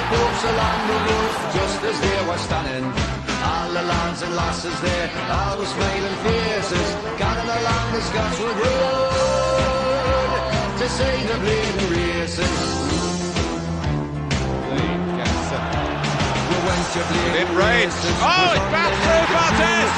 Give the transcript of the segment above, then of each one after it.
folks along the road, just as they were standing. All the lads and lasses there, all with smiling faces, gathered along the Scotswood Road to see the bleeding races. We went to bleeding races. Oh, it's back through Bartes!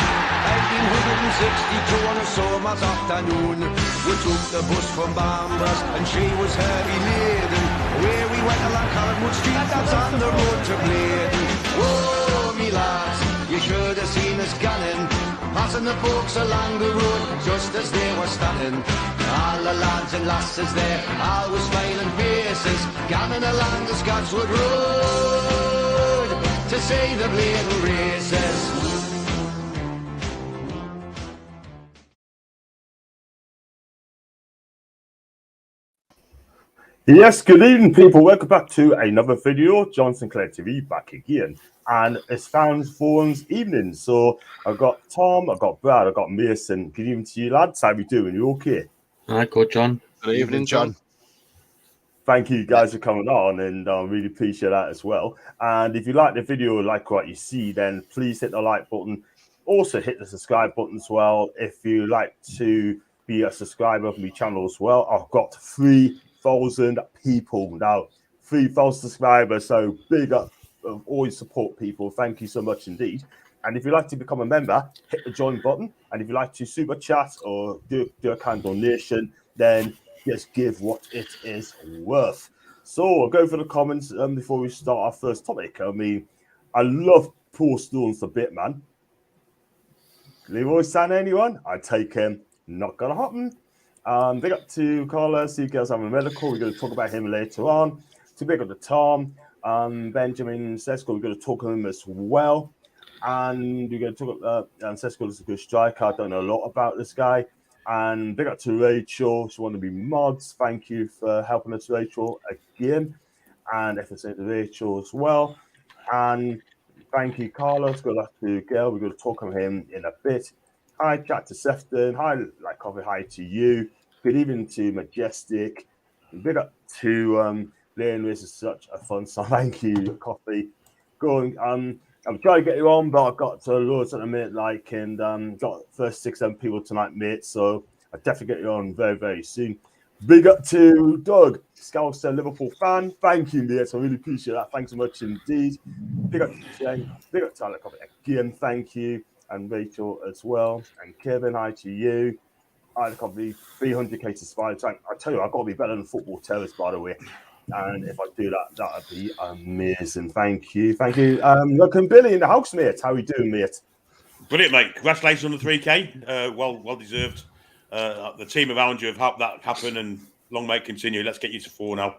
1962 on a summer's afternoon, we took the bus from Bambras and she was heavy laden. Where we went along Collingwood Street, that's on the road to Bladen. Whoa, me lads, you should have seen us gunning, passing the folks along the road just as they were standing. All the lads and lasses there, all with smiling faces, gunning along the Scotswood Road to see the Bladen races. Yes, good evening, people. Welcome back to another video. John Sinclair TV back again. And it's Fans Forums evening. So I've got Tom, I've got Brad, I've got Mason. Good evening to you, lads. How are you doing? You okay? Hi, Coach John. Good evening, John. Thank you guys for coming on, and I really appreciate that as well. And if you like the video, like what you see, then please hit the like button. Also hit the subscribe button as well. If you like to be a subscriber of my channel as well, I've got 3,000 people now, 3,000 subscribers. So big up, always support people. Thank you so much indeed. And if you'd like to become a member, hit the join button. And if you'd like to super chat or do a kind donation, then just give what it is worth. So I'll go for the comments before we start our first topic. I mean, I love Paul Stone's a bit, man. Leroy Sané, anyone? I take him. Not gonna happen. Big up to Carlos. See girls having a medical. We're going to talk about him later on. To big up to Tom. Benjamin Šeško, we're going to talk to him as well. And we're going to talk about Šeško is a good striker. I don't know a lot about this guy. And big up to Rachel. She wanted to be mods. Thank you for helping us, Rachel, again. And FSA to Rachel as well. And thank you, Carlos. Good luck to Gayle. We're going to talk on him in a bit. Hi, chat to Sefton. Hi, like coffee. Hi to you. Good evening to Majestic. Big up to Leon. This is such a fun song. Thank you, Coffee. Going. I'm trying to get you on, but I've got to loads at the minute, like, and got first 6-7 people tonight, mate. So I'll definitely get you on very, very soon. Big up to Doug, Scouser Liverpool fan. Thank you, mate. I really appreciate that. Thanks so much indeed. Big up to Jane. Big up to Alec Coffee again. Thank you. And Rachel as well. And Kevin, hi to you. I got the 300k subscribers. I tell you, I've got to be better than Football Terrorist, by the way. And if I do that, that would be amazing. Thank you. Thank you. Look, and Billy in the house, mate. How are you doing, mate? Brilliant, mate. Congratulations on the 3K. Well deserved. The team around you have helped that happen, and long may it continue. Let's get you to 4 now.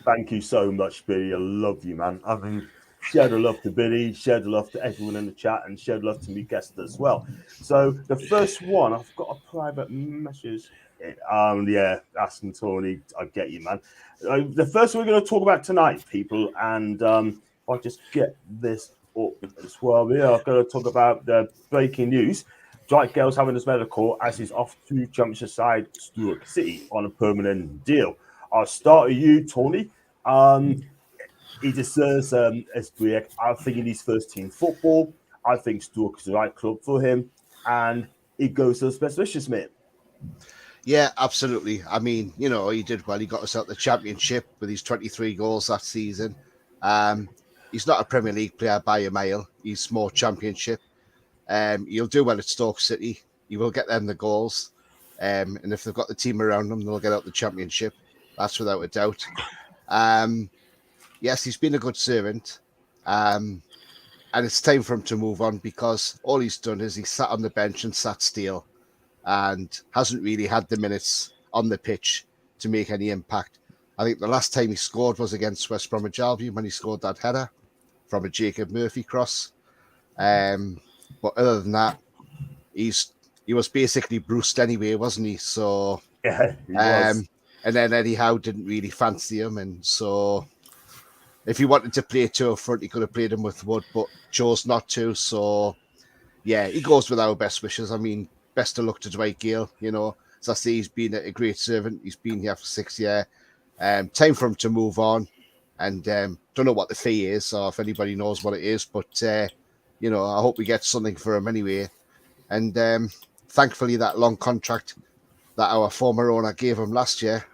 Thank you so much, Billy. I love you, man. I mean, share the love to Billy, share the love to everyone in the chat, and share the love to me guests as well. So the first one, I've got a private message. Yeah, asking Toney, I get you, man. The first one we're going to talk about tonight, people, and I'll just get this up as well. We are going to talk about the breaking news. Dwight Gayle's having his medical as he's off to Championship side Stoke City on a permanent deal. I'll start with you, Toney. He deserves a break. I think he needs first team football. I think Stoke is the right club for him, and he goes to his best wishes, mate. Yeah, absolutely. I mean, you know, he did well. He got us out the Championship with his 23 goals that season. He's not a Premier League player by a mile. He's more Championship. He'll do well at Stoke City. He will get them the goals. And if they've got the team around them, they'll get out the Championship. That's without a doubt. Yes, he's been a good servant. And it's time for him to move on, because all he's done is he sat on the bench and sat still and hasn't really had the minutes on the pitch to make any impact. I think the last time he scored was against West Bromwich Albion, when he scored that header from a Jacob Murphy cross. But other than that, he was basically bruised anyway, wasn't he? So yeah, he was. And then Eddie Howe didn't really fancy him, and so if he wanted to play 2 up front, he could have played him with Wood, but chose not to. So yeah, he goes with our best wishes. I mean, best of luck to Dwight Gayle. You know, as I say, he's been a great servant. He's been here for 6 years. Time for him to move on. And don't know what the fee is, or if anybody knows what it is, but you know, I hope we get something for him anyway. And thankfully, that long contract that our former owner gave him last year,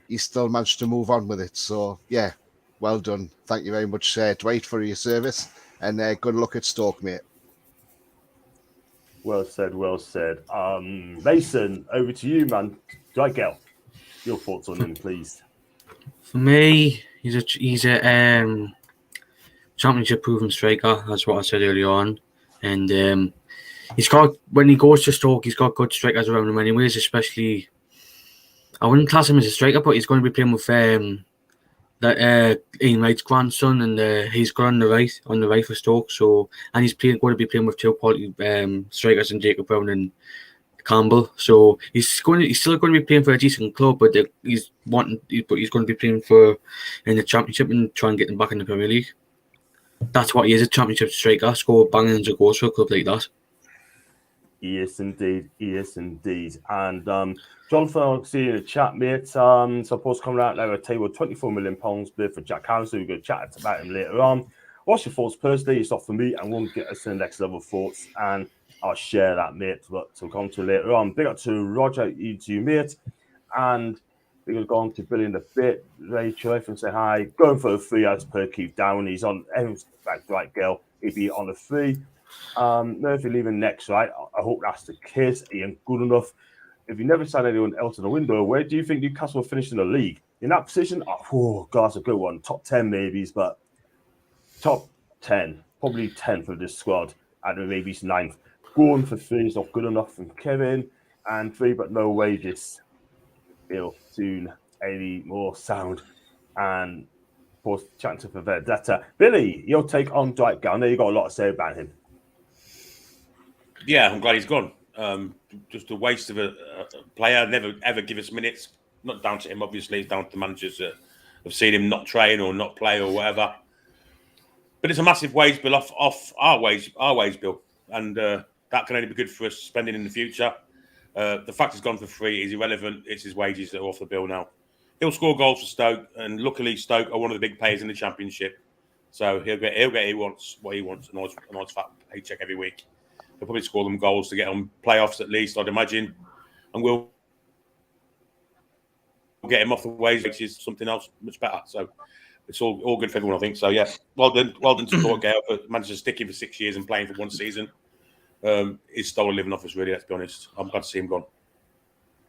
he still managed to move on with it. So yeah, well done. Thank you very much, Dwight, for your service, and good luck at Stoke, mate. Well said, well said. Mason, over to you, man. Dwight Gayle, your thoughts on him, please. For me, he's a championship proven striker. That's what I said earlier on, and he's got, when he goes to Stoke, he's got good strikers around him anyways. Especially, I wouldn't class him as a striker, but he's going to be playing with Ian Wright's grandson, and he's got on the right for Stoke. So, and he's going to be playing with two quality strikers in Jacob Brown and Campbell. So he's still going to be playing for a decent club, but he's going to be playing in the Championship and try and get them back in the Premier League. That's what he is, a Championship striker. Score banging of goals for a club like that. Yes, indeed. Yes, indeed. And Jonathan, I'll see you in the chat, mate. Supposed to come out there a table £24 million bid for Jack Harris, so we're going to chat about him later on. What's your thoughts personally? It's not for me, and won't get us to the next level thoughts, and I'll share that, mate, but we'll come to later on. Big up to Roger, you too, mate. And we're going to go on to Billy in a bit. Rachel, everyone say hi. Going for a 3 as per keep down. He's on, everyone's back, Dwight Gayle. He'd be on a 3. Murphy leaving next, right? I hope that's the case. He ain't good enough. If you never signed anyone else in the window, where do you think Newcastle will finish in the league? In that position, oh, God, that's a good one. Top 10 maybe, but top 10, probably 10th of this squad, and maybe 9th. Going for 3 is not good enough from Kevin, and 3 but no wages. He'll soon any more sound, and of course, chatting for Vendetta. Billy, your take on Dwight Gayle. I know you got a lot to say about him. Yeah, I'm glad he's gone. Just a waste of a player. Never ever give us minutes. Not down to him, obviously. It's down to the managers that have seen him not train or not play or whatever. But it's a massive wage bill off our wage bill, and that can only be good for us spending in the future. The fact he's gone for 3 is irrelevant. It's his wages that are off the bill now. He'll score goals for Stoke, and luckily Stoke are one of the big players in the Championship, so he'll get what he wants, a nice fat paycheck every week. He'll probably score them goals to get on playoffs at least, I'd imagine, and we'll get him off the wage, which is something else much better. So it's all good for everyone, I think. So yeah, well done to Dwight Gayle for managing to stick him for 6 years and playing for one season. He's stolen living off us, really. Let's be honest. I'm glad to see him gone.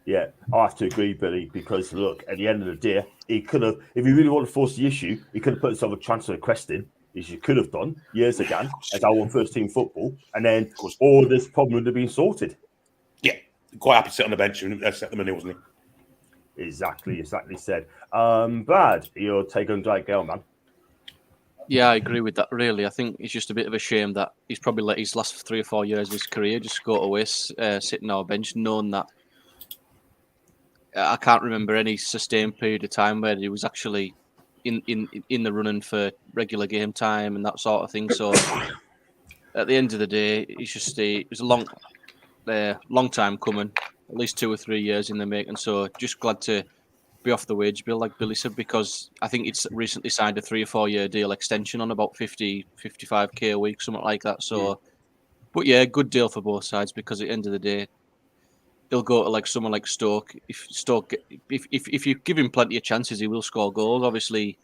Yeah, I have to agree, Billy, because look, at the end of the day, he could have, if he really wanted to force the issue, he could have put himself a transfer request in, as you could have done years ago, as our one first team football, and then all this problem would have been sorted. Yeah, quite happy to sit on the bench and accept the money, wasn't he? Exactly said. Brad, your take on Dwight Gayle, man. Yeah, I agree with that, really. I think it's just a bit of a shame that he's probably let his last 3 or 4 years of his career just go to waste, sitting on our bench, knowing that I can't remember any sustained period of time where he was actually in the running for regular game time and that sort of thing. So at the end of the day, it was a long time coming, at least 2 or 3 years in the making. So just glad to be off the wage bill, like Billy said, because I think it's recently signed a 3 or 4 year deal extension on about 55k a week, something like that. So, but yeah, good deal for both sides, because at the end of the day, he'll go to like someone like Stoke. If you give him plenty of chances, he will score goals. Obviously,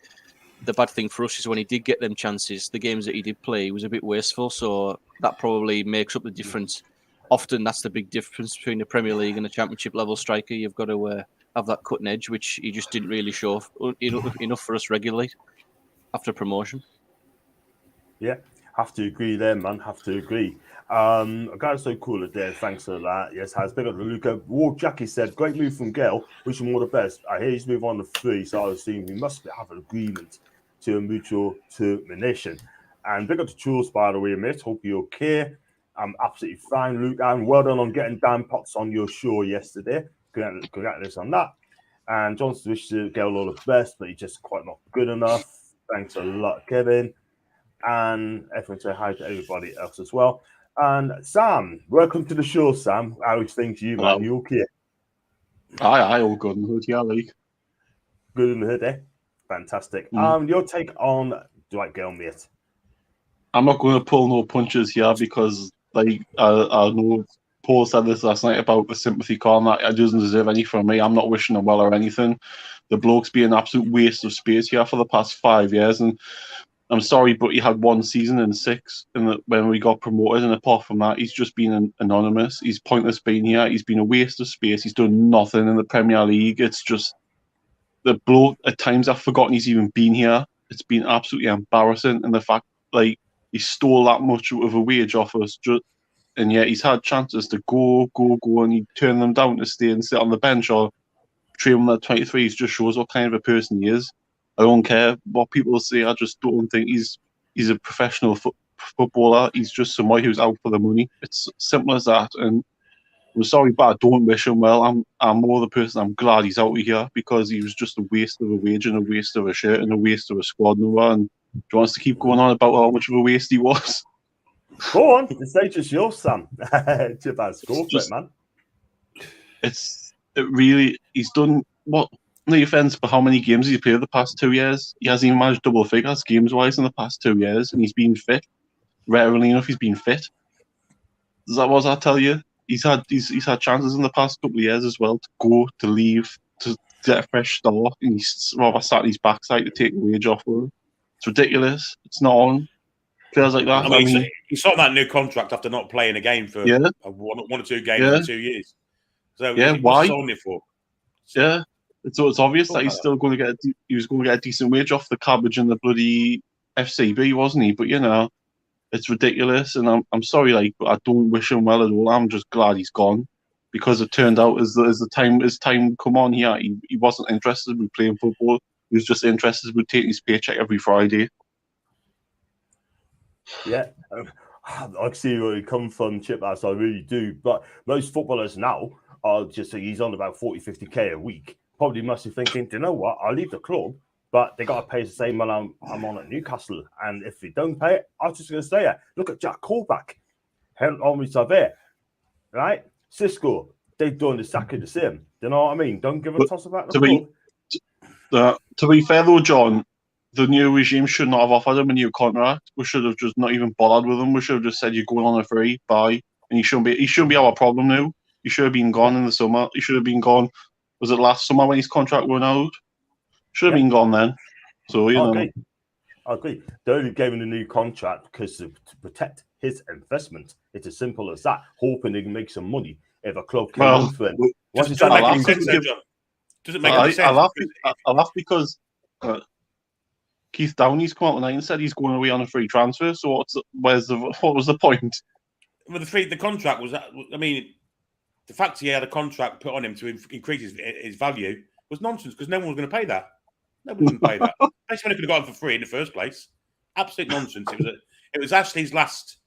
the bad thing for us is when he did get them chances, the games that he did play, he was a bit wasteful. So that probably makes up the difference. Often that's the big difference between the Premier League and the Championship level striker. You've got to have that cutting edge, which he just didn't really show enough for us regularly after promotion. Yeah, have to agree there, man. Have to agree. A guy so cool there. Thanks for that. Yes, has big up to Luca. War Jackie said, great move from Gayle. Wish him all the best. I hear he's moved on to 3, so I was saying we must have an agreement to a mutual termination. And big up to Jules, by the way, mate. Hope you're okay. I'm absolutely fine, Luke. And well done on getting Dan Potts on your show yesterday. Congratulations on that. And Johnson wishes Gayle all the best, but he's just quite not good enough. Thanks a lot, Kevin. And everyone say hi to everybody else as well. And Sam, welcome to the show, Sam. How is things to you, man? You okay? Aye, all good in the hood, yeah, League. Good in the hood, eh? Fantastic. Your take on Dwight Gayle, mate? I'm not going to pull no punches here because, like, I know Paul said this last night about the sympathy call, and that it doesn't deserve any from me. I'm not wishing him well or anything. The bloke's been an absolute waste of space here for the past 5 years, and I'm sorry, but he had 1 season in 6 when we got promoted, and apart from that, he's just been anonymous. He's pointless being here. He's been a waste of space. He's done nothing in the Premier League. It's just the bloke, at times I've forgotten he's even been here. It's been absolutely embarrassing, and the fact, like, he stole that much of a wage off us, and yet he's had chances to go, and he turned them down to stay and sit on the bench or train with 23. It just shows what kind of a person he is. I don't care what people say. I just don't think he's a professional footballer. He's just somebody who's out for the money. It's simple as that. And I'm sorry, but I don't wish him well. I'm more the person. I'm glad he's out of here because he was just a waste of a wage and a waste of a shirt and a waste of a squad number. And he wants to keep going on about how much of a waste he was. Go on, the stage is yours, Sam. Chip out score for it, man. He's done what? No offense, but how many games he's played the past 2 years? He hasn't even managed double figures games-wise in the past 2 years, and he's been fit. Rarely enough, he's been fit. Is that what I tell you? He's had chances in the past couple of years as well to go, to leave, to get a fresh start, and he's rather sat on his backside to take a wage off of him. It's ridiculous. It's not on. Feels like that. I mean, he signed that new contract after not playing a game for one or 2 games in 2 years. So why? Signed it for? Yeah. So it's obvious that he's still going to he was going to get a decent wage off the cabbage and the bloody FCB, wasn't he? But it's ridiculous, and I'm sorry, like, but I don't wish him well at all. I'm just glad he's gone because it turned out as time come on here, he wasn't interested in playing football. He was just interested in taking his paycheck every Friday. Yeah, I see where he come from, Chip. As I really do, but most footballers now are just he's on about 40-50k a week. Probably must be thinking, do you know what? I'll leave the club, but they got to pay the same when I'm on at Newcastle. And if they don't pay it, I'm just going to stay there. Look at Jack Colback, Henry Savert, right? Šeško, they've done exactly the same. Do you know what I mean? Don't give a toss about the club. To be fair though, John, the new regime should not have offered him a new contract. We should have just not even bothered with him. We should have just said, you're going on a free, bye. And he shouldn't be our problem now. He should have been gone in the summer. He should have been gone. Was it last summer when his contract ran out? Should have been gone then. So, I agree. They only gave him a new contract because to protect his investment. It's as simple as that. Hoping they can make some money if a club can move for him. Does it make any sense? I laugh because Keith Downey's come out tonight and said he's going away on a free transfer. So what was the point? Well, the contract was. I mean, the fact he had a contract put on him to increase his value was nonsense because no one was going to pay that. Nobody was going to pay that. Basically, could have got him for free in the first place. Absolute nonsense. It was Ashley's last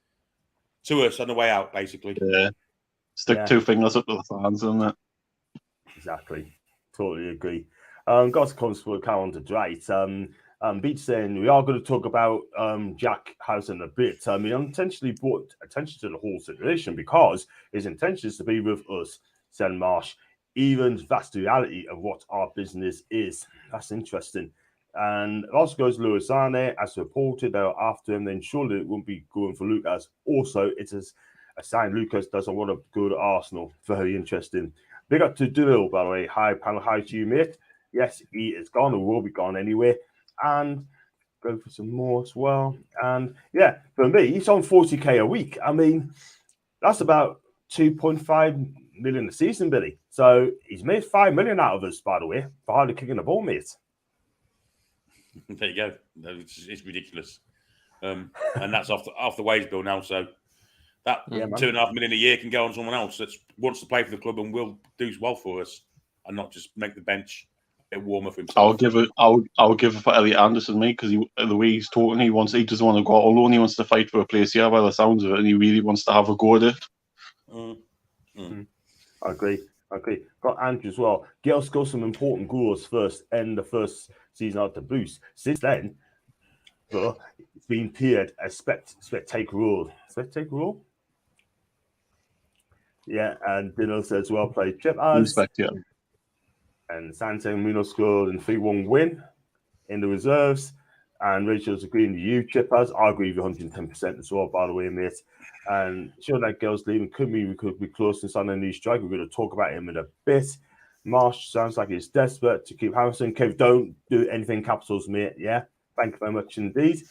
to us on the way out, basically. Yeah. Stick 2 fingers up to the fans, isn't it? Exactly. Totally agree. Got to come to account of Dwight. Beach saying we are going to talk about Jack House in a bit. He intentionally brought attention to the whole situation because his intention is to be with us, said Marsh. Even that's the reality of what our business is. That's interesting. And it also goes Luisane, as reported, they were after him, then surely it wouldn't be going for Lucas. Also, it is a sign Lucas doesn't want to go to Arsenal. Very interesting. Big up to Doolittle, by the way. Hi, panel. Hi to you, mate. Yes, he is gone or will be gone anyway. And go for some more as well. And yeah, for me, he's on 40k a week. I mean, that's about 2.5 million a season, Billy. So he's made 5 million out of us, by the way, for hardly kicking the ball, mate. There you go. It's ridiculous. And that's off the wage bill now. So that 2.5 million a year can go on someone else that wants to play for the club and will do well for us and not just make the bench a bit warmer for himself. I'll give it for Elliot Anderson, mate, because the way he's talking, he doesn't want to go out alone. He wants to fight for a place here by the sounds of it, and he really wants to have a go at it. I agree. Got Andrew as well. Gayle scored some important goals in the first season of the Boost. Since then, it's been peered as spectacular role. Spectacular role? Yeah, and Dino says well played. Chip as and Santo Muno scored in 3-1 win in the reserves. And Rachel's agreeing with you, Chippers. I agree with you 110% as well, by the way, mate. And sure, that girl's leaving. Could mean we could be close to signing a new striker. We're going to talk about him in a bit. Marsh sounds like he's desperate to keep Harrison. Kev, don't do anything capitals, mate. Yeah, thank you very much indeed.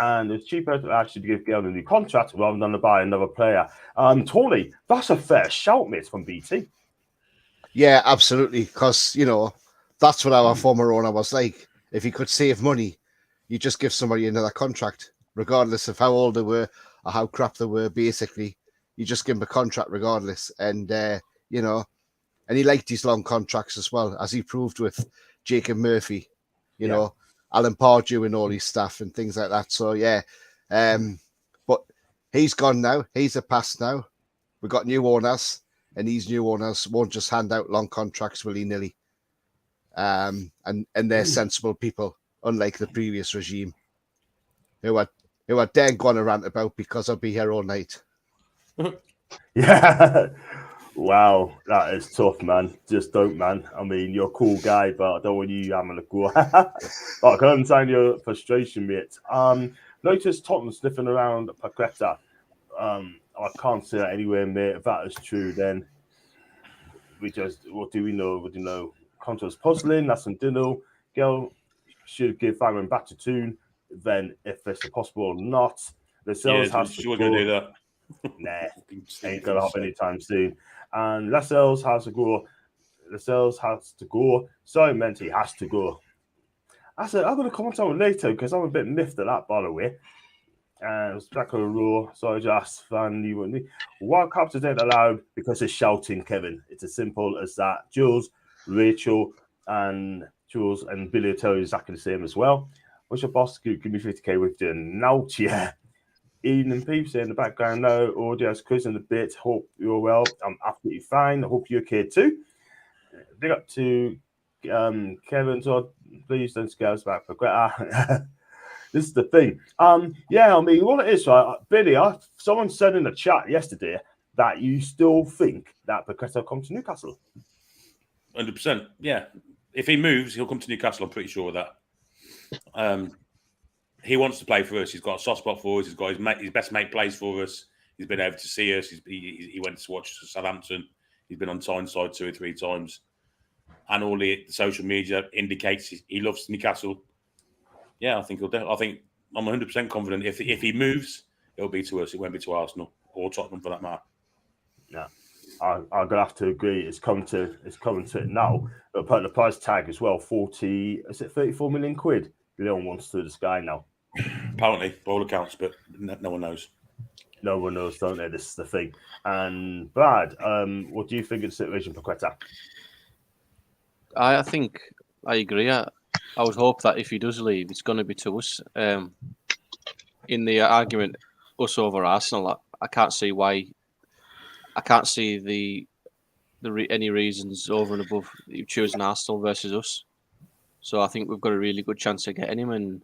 And it's cheaper to actually give Gayle a new contract rather than to buy another player. Toney, that's a fair shout, mate, from BT. Yeah, absolutely. Because, you know, that's what our former owner was like. If he could save money, you just give somebody another contract, regardless of how old they were or how crap they were, basically. You just give them a contract regardless. And, you know, and he liked his long contracts as well, as he proved with Jacob Murphy, you know, Alan Pardew and all his staff and things like that. So, yeah. But he's gone now. He's a past now. We've got new owners, and these new owners won't just hand out long contracts willy-nilly. And they're sensible people, unlike the previous regime, who are then going to rant about because I'll be here all night. Yeah. Wow, that is tough, man. Just don't, man. I mean, you're a cool guy, but I don't want you having a go. But I can understand your frustration, mate. Notice Tottenham sniffing around Paquetá. I can't say that anywhere, mate. If that is true, then what do we know? What do you know? Conto's puzzling. That's some Dino. Gayle should give Simon back to tune. Then, if it's possible or not, the sales has to go. Going to do that. Nah, ain't gonna happen anytime soon. And Lascelles has to go. Lascelles has to go. Sorry, meant he has to go. I said I'm gonna comment on it later because I'm a bit miffed at that, by the way. And Jack Raw, sorry, just fan you wouldn't. Wild captures ain't allowed because it's shouting, Kevin. It's as simple as that. Jules, Rachel, and Billy will tell you exactly the same as well. What's your boss? Give me 50k with the note, yeah. Ian and Peeps in the background now. Audio's Chris in the bit. Hope you're well. I'm absolutely fine. I hope you're okay too. Big up to Kevin Todd. Please don't scare us back for This is the thing. Yeah, I mean, what it is, right? Billy, someone said in the chat yesterday that you still think that Paquetá will come to Newcastle. 100%. Yeah. If he moves, he'll come to Newcastle. I'm pretty sure of that. He wants to play for us. He's got a soft spot for us. He's got his best mate plays for us. He's been able to see us. He went to watch Southampton. He's been on Tyneside 2 or 3 times. And all the social media indicates he loves Newcastle. Yeah, I think I think I'm 100% confident. If he moves, it'll be to us. It won't be to Arsenal or Tottenham for that matter. Yeah, I'm gonna have to agree. It's coming to it now. But putting the price tag as well, 34 million quid. Leon wants to the sky now. Apparently, by all accounts, but no one knows. No one knows, don't they? This is the thing. And Brad, what do you think of the situation for Paquetá? I think I agree. I would hope that if he does leave, it's going to be to us. In the argument, us over Arsenal, I can't see why. I can't see any reasons over and above you choosing Arsenal versus us. So I think we've got a really good chance of getting him. And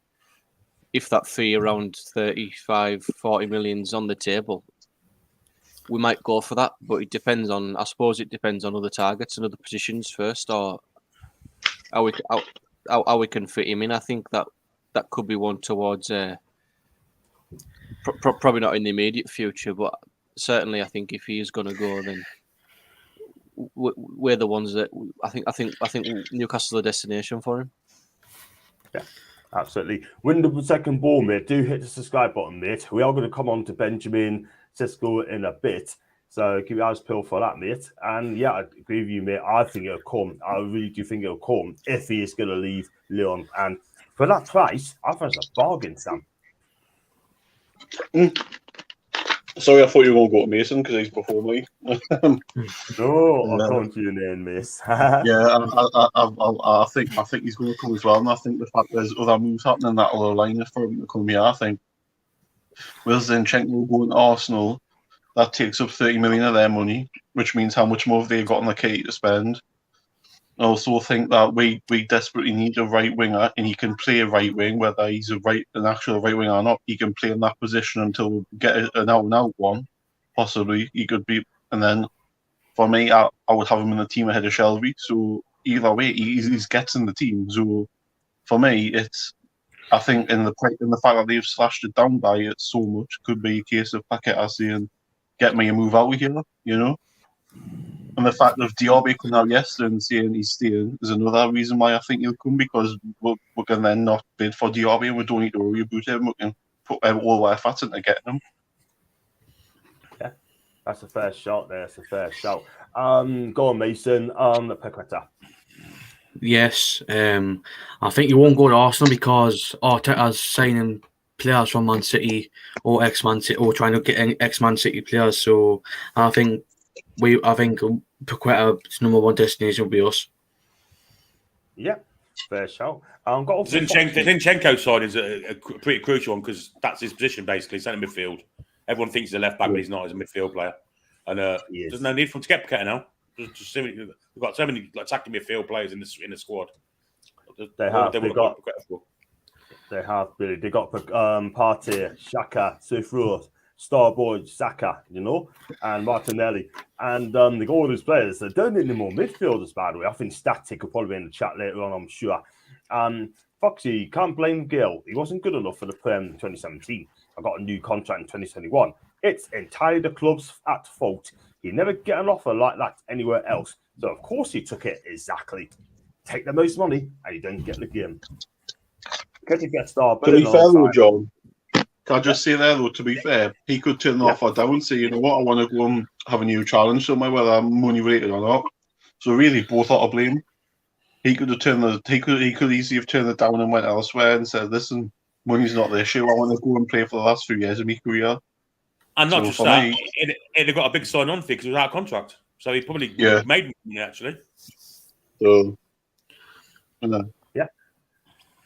if that fee around 35, 40 million's on the table, we might go for that. But it depends on, I suppose it depends on other targets and other positions first, or how we can fit him in. I think that could be one towards, probably not in the immediate future, but certainly I think if he is going to go, then we're the ones that I think Newcastle is the destination for him. Yeah, absolutely. Win the second ball, mate. Do hit the subscribe button, mate. We are going to come on to Benjamin Šeško in a bit, so keep your eyes peeled for that, mate. And yeah, I agree with you, mate. I think it'll come. I really do think it'll come if he is going to leave Lyon. And for that price, I think it's a bargain, Sam. Sorry, I thought you were going to go to Mason because he's before me. No, I'm going to your name, miss. Yeah, I think he's going to come as well, and I think the fact there's other moves happening that will align for him to come here. I think with Zinchenko going to Arsenal, that takes up 30 million of their money, which means how much more have they got on the kitty to spend. I also think that we desperately need a right winger, and he can play a right wing, whether he's an actual right winger or not. He can play in that position until we get an out-and-out one. Possibly, he could be. And then, for me, I would have him in the team ahead of Shelby. So either way, he gets in the team. So for me, I think in the fact that they've slashed it down by it so much could be a case of Paquetá saying, "Get me a move out of here," you know. And the fact of Diaby coming out yesterday and saying he's staying is another reason why I think he'll come, because we can then not bid for Diaby and we don't need to worry about him. We can put all our efforts into getting him. Yeah, that's a fair shout there. That's a fair shout. Go on, Mason. Paquetá. Yes, I think you won't go to Arsenal because Arteta's signing players from Man City or ex-Man City or trying to get ex-Man City players. So I think Paqueta's number one destination will be us. Yeah, fair shout. The Zinchenko side is a pretty crucial one because that's his position basically, centre midfield. Everyone thinks he's a left back, but he's not as a midfield player. And there's no need for him to get Paquetá now. We've got so many attacking midfield players in the squad. They got Partey, Xhaka, Sufru, Starboy, Saka, and Martinelli, and they got all those players. They don't need any more midfielders, by the way. I think Static will probably be in the chat later on, I'm sure. Foxy, can't blame Gayle. He wasn't good enough for the Prem in 2017. I got a new contract in 2021. It's entirely the club's at fault. He never get an offer like that anywhere else. So, of course, he took it exactly. Take the most money and you don't get the game. Because he gets started. To be fair, though, John, can I just say there, though, to be fair, he could turn the offer down and say, you know what, I want to go and have a new challenge somewhere, whether I'm money related or not. So, really, both are to blame. He could easily have turned it down and went elsewhere and said, listen, money's not the issue. I want to go and play for the last few years of my career. And not just that, he'd have got a big sign-on fee because he was out of contract. So he probably made money, actually. So, yeah.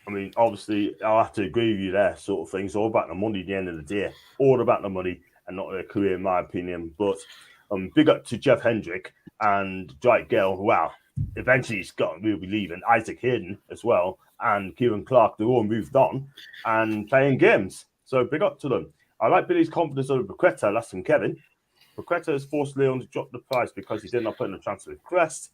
I mean, obviously, I'll have to agree with you there, sort of thing. It's all about the money at the end of the day. All about the money and not their career, in my opinion. But big up to Jeff Hendrick and Dwight Gayle. Wow. Eventually, we'll be leaving. Isaac Hayden as well. And Kieran Clark, they're all moved on and playing games. So big up to them. I like Billy's confidence over Paquetá, less than Kevin. Paquetá has forced Leon to drop the price because he did not put in a transfer request.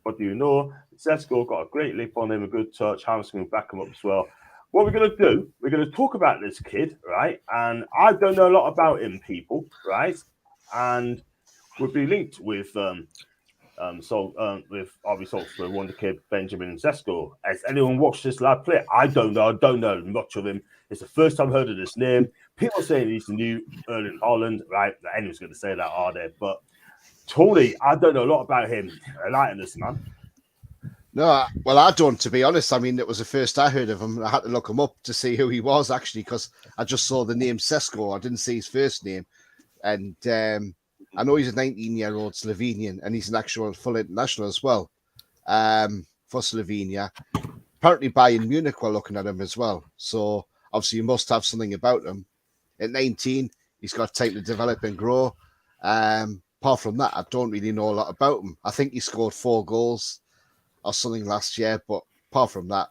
What do you know? Šeško got a great leap on him, a good touch. Harrison will back him up as well. What we're going to do, we're going to talk about this kid, right? And I don't know a lot about him, people, right? And we'll be linked with with RB Salzburg, Wonder Kid, Benjamin, and Šeško. Has anyone watched this lad play? I don't know much of him. It's the first time I've heard of this name. People saying he's the new Erling Haaland, right? Anyone's going to say that, are they? But Toney, I don't know a lot about him. Enlighten this, man. No, well, I don't, to be honest. I mean, it was the first I heard of him. I had to look him up to see who he was, actually, because I just saw the name Šeško. I didn't see his first name. And I know he's a 19-year-old Slovenian, and he's an actual full international as well for Slovenia. Apparently, Bayern Munich were looking at him as well. So, obviously, you must have something about him. At 19, he's got time to develop and grow. Apart from that, I don't really know a lot about him. I think he scored 4 goals or something last year, but apart from that,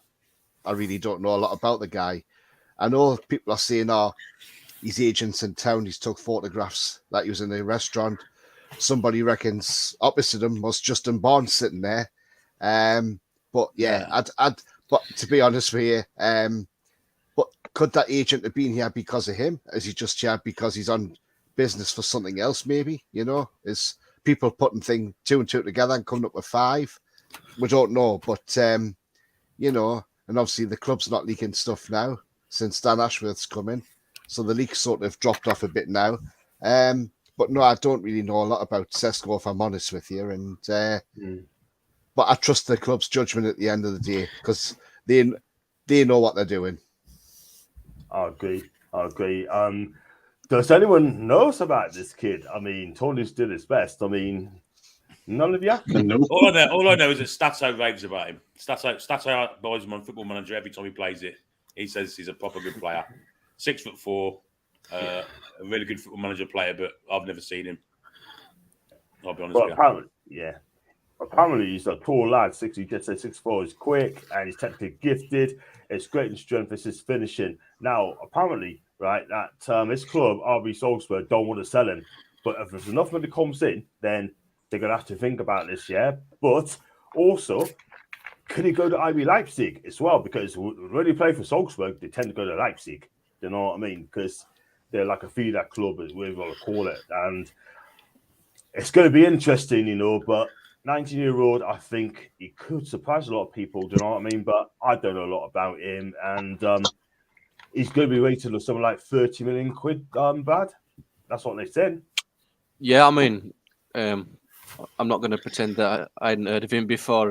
I really don't know a lot about the guy. I know people are saying, his agent's in town, he's took photographs that he was in a restaurant. Somebody reckons opposite him was Justin Barnes sitting there. But but to be honest with you, but could that agent have been here because of him? Is he just here because he's on business for something else, maybe? Is people putting 2 and 2 together and coming up with 5? We don't know, but and obviously the club's not leaking stuff now since Dan Ashworth's come in. So the leak sort of dropped off a bit now. But no, I don't really know a lot about Šeško, if I'm honest with you. And but I trust the club's judgment at the end of the day because they know what they're doing. I agree. Does anyone know about this kid? I mean, Toney's did his best. I mean, none of you? No. All I know is that Stato raves about him. Stato buys him on Football Manager every time he plays it. He says he's a proper good player. 6'4", a really good Football Manager player, but I've never seen him. I'll be honest with you. Apparently, he's a tall lad, 6'4", he's quick, and he's technically gifted. It's great in strength, it's his finishing. Now, apparently, right, that his club, RB Salzburg, don't want to sell him. But if there's enough money comes in, then they're going to have to think about this, yeah? But also, could he go to IB Leipzig as well? Because when he play for Salzburg, they tend to go to Leipzig. Do you know what I mean? Because they're like a feeder club, as we want to call it. And it's going to be interesting, you know, but 19-year-old, I think he could surprise a lot of people. Do you know what I mean? But I don't know a lot about him. And he's going to be rated at something like 30 million quid, Brad. That's what they said. Yeah, I mean, I'm not going to pretend that I hadn't heard of him before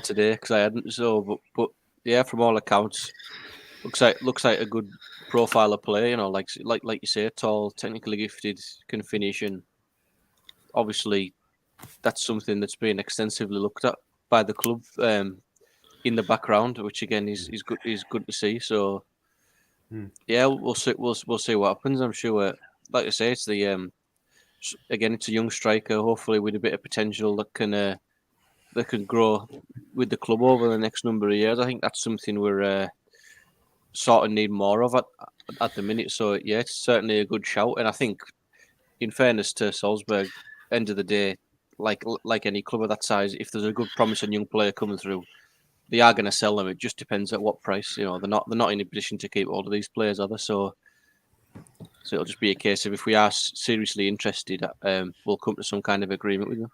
today, because I hadn't. So, but yeah, from all accounts, looks like a good profile of player. You know, like you say, tall, technically gifted, can finish, and obviously that's something that's been extensively looked at by the club in the background, which again is good to see. So yeah, we'll see what happens. I'm sure, like I say, it's the again, it's a young striker, hopefully with a bit of potential that can grow with the club over the next number of years. I think that's something we're sort of need more of at the minute. So yeah, it's certainly a good shout. And I think, in fairness to Salzburg, end of the day, like any club of that size, if there's a good promising young player coming through, they are going to sell them. It just depends at what price. You know, they're not in a position to keep all of these players, are they? So it'll just be a case of, if we are seriously interested, we'll come to some kind of agreement with them.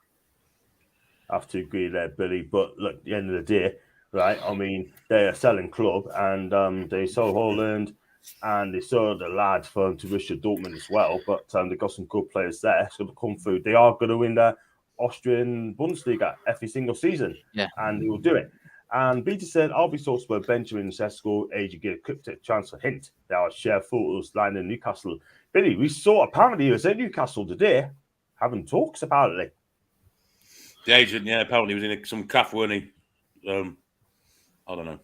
I have to agree there, Billy. But look, at the end of the day, right? I mean, they're a selling club, and they sold Holland, and they sold the lad from Borussia Dortmund as well. But they got some good players there. So to come through, they are going to win the Austrian Bundesliga every single season, and they will do it. And Peter said, RB Salzburg, Benjamin Šeško, age get a cryptic transfer hint. There are share photos lying in Newcastle. Billy, we saw apparently he was in Newcastle today, having talks apparently. The agent, yeah, apparently he was in some caff, weren't he? I don't know.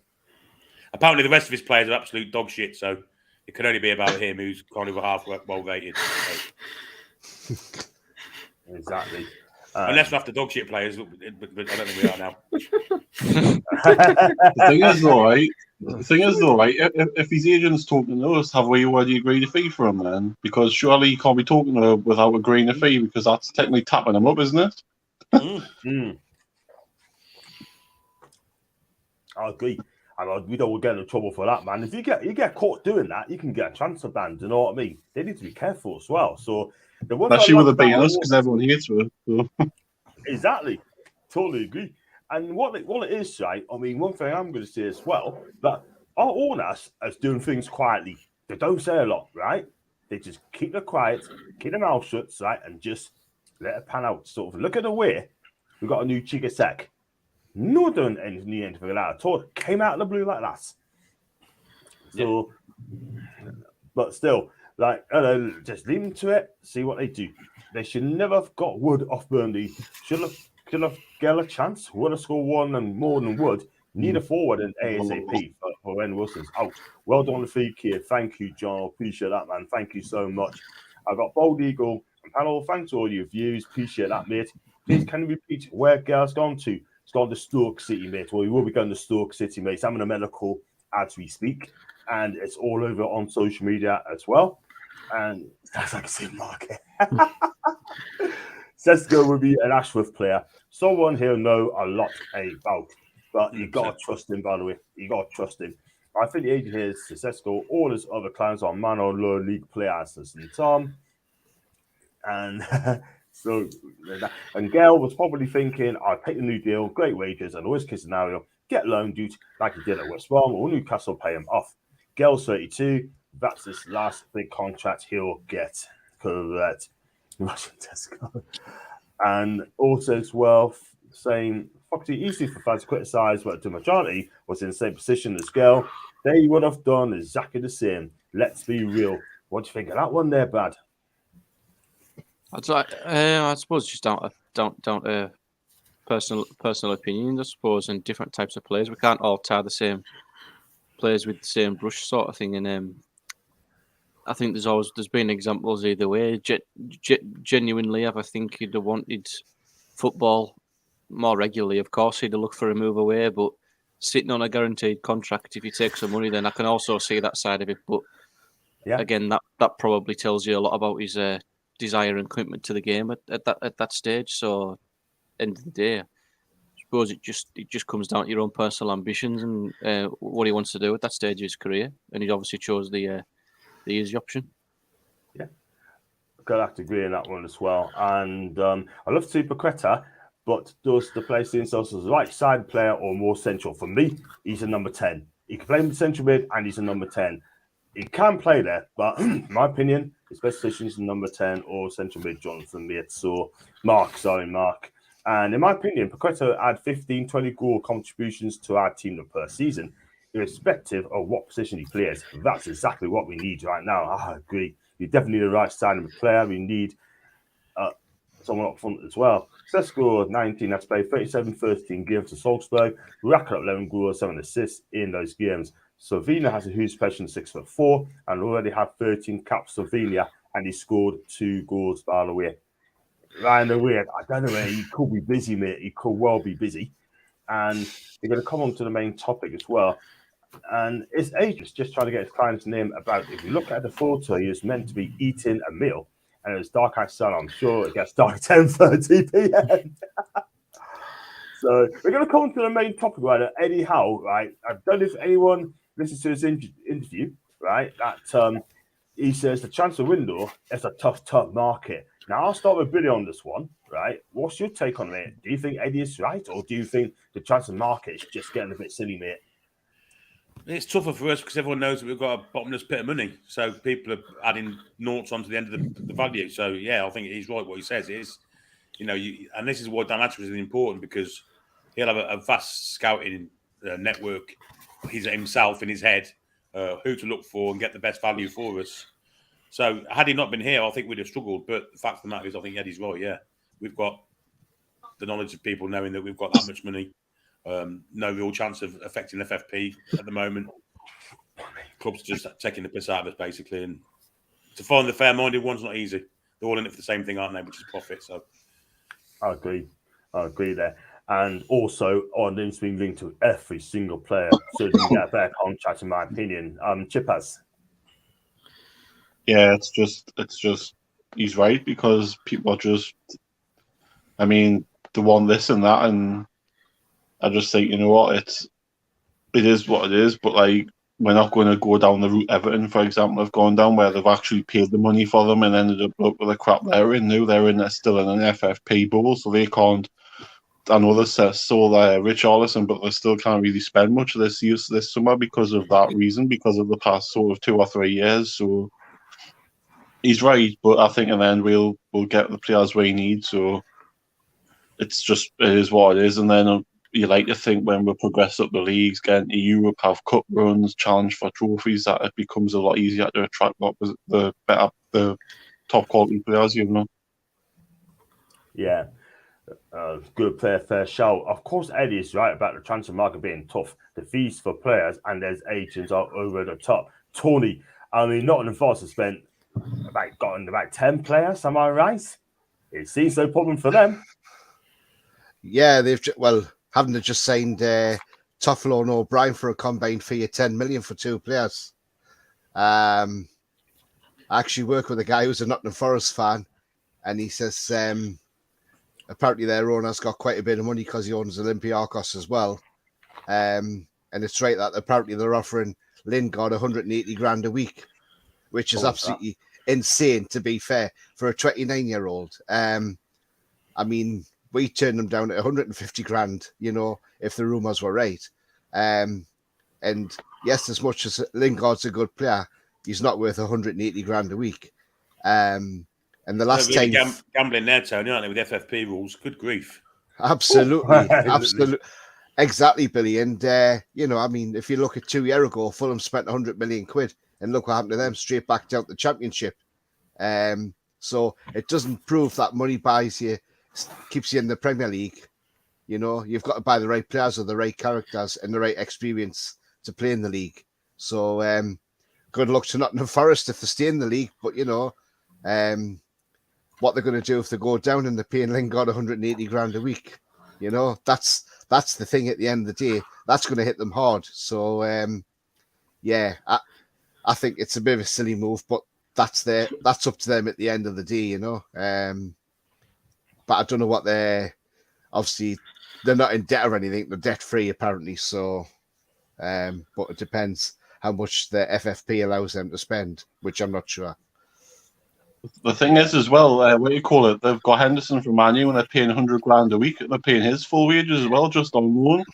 Apparently the rest of his players are absolute dog shit, so it can only be about him, who's kind of half well rated. So. Exactly. Unless we're after dog shit players, but I don't think we are now. The thing is, though, right? If his agent's talking to us, have we already agreed a fee for him then? Because surely he can't be talking to him without agreeing a fee, because that's technically tapping him up, isn't it? I agree. We don't get in trouble for that, man. If you get caught doing that, you can get a transfer ban. Do you know what I mean? They need to be careful as well. So especially with it being us, because everyone hates it. So. Exactly, totally agree. And what it is, right? I mean, one thing I'm going to say as well, that our owners are doing things quietly. They don't say a lot, right? They just keep it quiet, keep their mouth shut, right, and just let it pan out. Sort of look at the way we got a new Chigasek. No doing anything like that at all. Came out of the blue like that. So, but still, like, just leave them to it. See what they do. They should never have got Wood off Burnley. Could have got a chance. Would have scored one and more than Wood. Need a forward in ASAP for when Wilson's out. Well done, the kid. Thank you, John. Appreciate that, man. Thank you so much. I got Bold Eagle and panel. Thanks for all your views. Appreciate that, mate. Please, can you repeat where Gail's gone to? It's gone to Stoke City, mate. Well, we will be going to Stoke City, mate. I'm in a medical as we speak, and it's all over on social media as well. And that's like a supermarket. Šeško will be an Ashworth player. Someone he'll know a lot about. But you got to trust him, by the way. You got to trust him. I think the agent here is Šeško. All his other clients are man or low league players. And Tom. And and Gail was probably thinking, I'll take the new deal, great wages, and worst case scenario, get loan dude like he did at West Brom or Newcastle, pay him off. Gail's 32. That's his last big contract he'll get. Correct. Russian Tesco. And also as well, saying, Foxy, easy for fans to criticise, but the majority was in the same position as Gail. They would have done exactly the same. Let's be real. What do you think of that one there, Brad? I suppose just down to personal opinions, I suppose, and different types of players. We can't all tar the same players with the same brush, sort of thing. And I think there's been examples either way. Genuinely, I think he'd have wanted football more regularly. Of course, he'd have looked for a move away, but sitting on a guaranteed contract, if he takes some money, then I can also see that side of it. But again, that probably tells you a lot about his desire and commitment to the game at that stage. So, end of the day, suppose it just comes down to your own personal ambitions and what he wants to do at that stage of his career. And he obviously chose the easy option. Yeah, I'd have to agree on that one as well. And I love to see Paquetá, but does the place himself as a right side player or more central? For me, he's a number 10. He can play in the central mid and he's a number 10. He can play there, but in my opinion, his best position is number 10 or central mid, Jonathan Meert. So, Mark. And in my opinion, Paquetá had 15, 20 goal contributions to our team per season, irrespective of what position he plays. That's exactly what we need right now. I agree. We definitely need a right side of the player. We need someone up front as well. Šeško, 19, that's played 37, 13 games to Salzburg. Racked up 11 goals, 7 assists in those games. Slovenia has a huge special 6'4" and already had 13 caps for Slovenia, and he scored 2 goals by the way. Ryan O'Reilly, I don't know where he could be busy, mate. He could well be busy. And we're going to come on to the main topic as well. And his agent's just trying to get his client's name about it. If you look at the photo, he was meant to be eating a meal, and it was dark outside. I'm sure it gets dark 10:30 p.m. So we're going to come on to the main topic, right? Eddie Howe, right? I don't know if anyone listens to his interview, right? That he says the transfer window is a tough market. Now, I'll start with Billy on this one, right? What's your take on it? Do you think Eddie is right, or do you think the transfer market is just getting a bit silly, mate? It's tougher for us because everyone knows that we've got a bottomless pit of money. So people are adding noughts onto the end of the value. So, yeah, I think he's right what he says. It is, and this is why Dan Hatcher is important, because he'll have a vast scouting network himself in his head, who to look for and get the best value for us. So had he not been here, I think we'd have struggled. But the fact of the matter is, I think Eddie's right, yeah. We've got the knowledge of people knowing that we've got that much money. No real chance of affecting FFP at the moment. Clubs just taking the piss out of us, basically. And to find the fair-minded one's not easy. They're all in it for the same thing, aren't they, which is profit. So I agree there. And also, on this being linked to every single player, so you can get a better contract, in my opinion. Chippers. Yeah, it's just he's right, because people are just, they want this and that, and I just think, you know what, it is what it is, but we're not going to go down the route Everton, for example, have gone down, where they've actually paid the money for them and ended up with the crap they're in now. They're still in an FFP bubble, so they can't. I know they're sold Richarlison, but they still can't really spend much of this summer because of that reason, because of the past sort of 2 or 3 years. So he's right, but I think in the end we'll get the players we need. So it is what it is. And then you like to think when we progress up the leagues, get into Europe, have cup runs, challenge for trophies, that it becomes a lot easier to attract the top quality players, Yeah. Good player, fair shout. Of course, Eddie is right about the transfer market being tough. The fees for players and their agents are over the top. Toney, Nottingham Forest has spent about 10 players, am I right? It seems no problem for them. Yeah, haven't they just signed Toffolo and O'Brien for a combined fee of 10 million for 2 players? I actually work with a guy who's a Nottingham Forest fan, and he says apparently their owner's got quite a bit of money because he owns Olympiacos as well. And it's right that apparently they're offering Lingard 180 grand a week, which is absolutely insane, to be fair, for a 29-year-old. We turned them down at 150 grand, if the rumours were right. And yes, as much as Lingard's a good player, he's not worth 180 grand a week. And the last really time... gambling there, Tony, aren't they, with FFP rules? Good grief. Absolutely. Absolutely. Exactly, Billy. And, if you look at 2 years ago, Fulham spent 100 million quid, and look what happened to them, straight back down to the Championship. So it doesn't prove that money buys you, keeps you in the Premier League. You've got to buy the right players with the right characters and the right experience to play in the league. So good luck to Nottingham Forest if they stay in the league. But, what they're going to do if they go down and they're paying Lingard 180 grand a week, that's the thing at the end of the day. That's going to hit them hard. So, I think it's a bit of a silly move, but that's up to them at the end of the day, But I don't know what obviously they're not in debt or anything. They're debt free apparently. So, but it depends how much the FFP allows them to spend, which I'm not sure. The thing is, as well, what do you call it? They've got Henderson from Man U and they're paying $100,000 a week. They're paying his full wages as well, just on loan.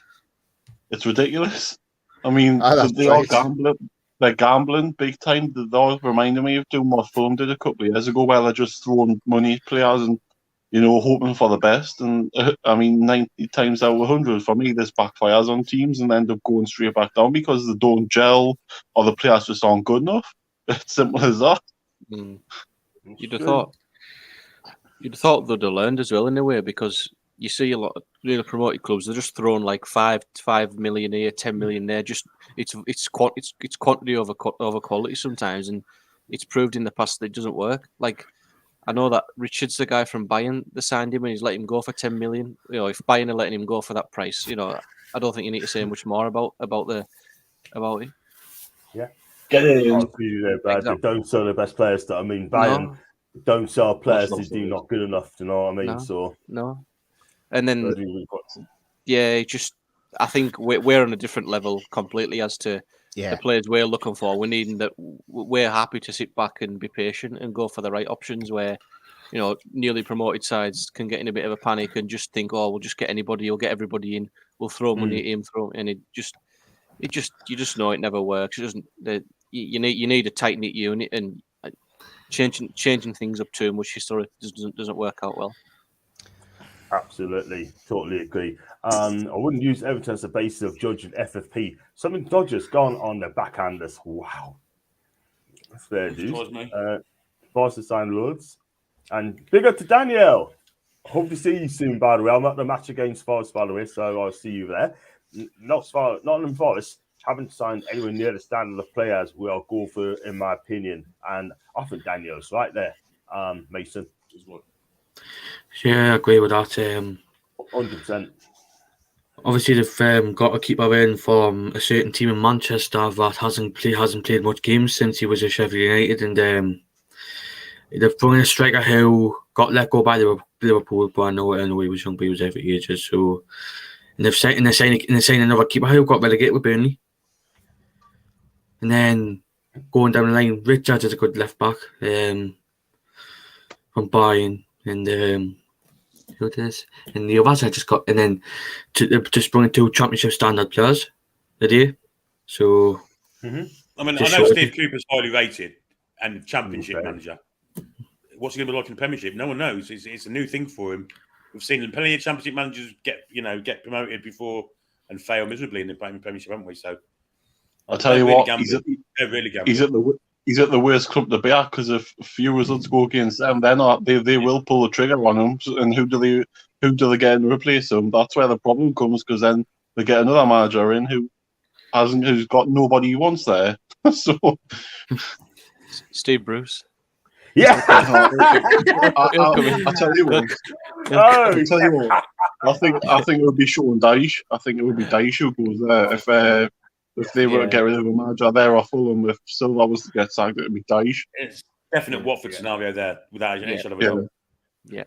It's ridiculous. I mean, they are gambling. They're gambling big time. They're reminding me of doing what Fulham did a couple of years ago, where they're just throwing money at players and, hoping for the best. And I mean, 90 times out of 100, for me, this backfires on teams and end up going straight back down because they don't gel or the players just aren't good enough. It's simple as that. Mm. You'd have thought they'd have learned as well in a way, because you see a lot of really promoted clubs, they're just throwing like 5 million here, 10 million there. Just it's quantity over quality sometimes, and it's proved in the past that it doesn't work. Like, I know that Richard's the guy from Bayern. They signed him and he's let him go for 10 million. If Bayern are letting him go for that price, I don't think you need to say much more about it. Yeah. Get it in. They don't sell the best players. Bayern don't sell players who do not good enough. You know what I mean? No. And then, I think we're on a different level completely as to the players we're looking for. We're happy to sit back and be patient and go for the right options. Where, newly promoted sides can get in a bit of a panic and just think, oh, we'll just get anybody, we'll get everybody in, we'll throw money at him, and you just know it never works. It doesn't. You need a tight knit unit, and changing things up too much historically doesn't work out well. Absolutely, totally agree. I wouldn't use Everton as a basis of judging FFP. Something Dodgers gone on the backhanders. Wow, that's fair, dude. Barca signed loads, and big up to Daniel. Hope to see you soon. By the way, I'm at the match against Forest, by the way, so I'll see you there. Nottingham Forest haven't signed anywhere near the standard of players we are go for, in my opinion, and I think Daniel's right there. Mason. Yeah, I agree with that. 100%. Obviously, they've got to keep away from a certain team in Manchester that hasn't played much games since he was at Sheffield United, and they've brought in a striker who got let go by Liverpool, but I know he was young, but he was there for ages. So, and they're signing another keeper who got relegated with Burnley, and then going down the line, Richards is a good left back from Bayern. And who it is? And the others I just got, and then just brought in 2 championship standard players today. So, I mean, I know Steve Cooper's highly rated and championship manager. What's he going to be like in the Premiership? No one knows. It's a new thing for him. We've seen plenty of championship managers get promoted before and fail miserably in the Premiership, haven't we? So, I'll tell you what, they're really gambling. He's at the worst club to be at, because if few results go against them, they will pull the trigger on him. And who do they get in to replace him? That's where the problem comes, because then they get another manager in who's got nobody he wants there. So Steve Bruce. Yeah. I'll tell you what. I think it would be Sean Dyche. I think it would be Dyche who goes there if they were to get rid of a manager there or Fulham. If Silva was to get sacked, it would be Dyche. It's definite Watford scenario there without any shadow of a doubt. Yeah.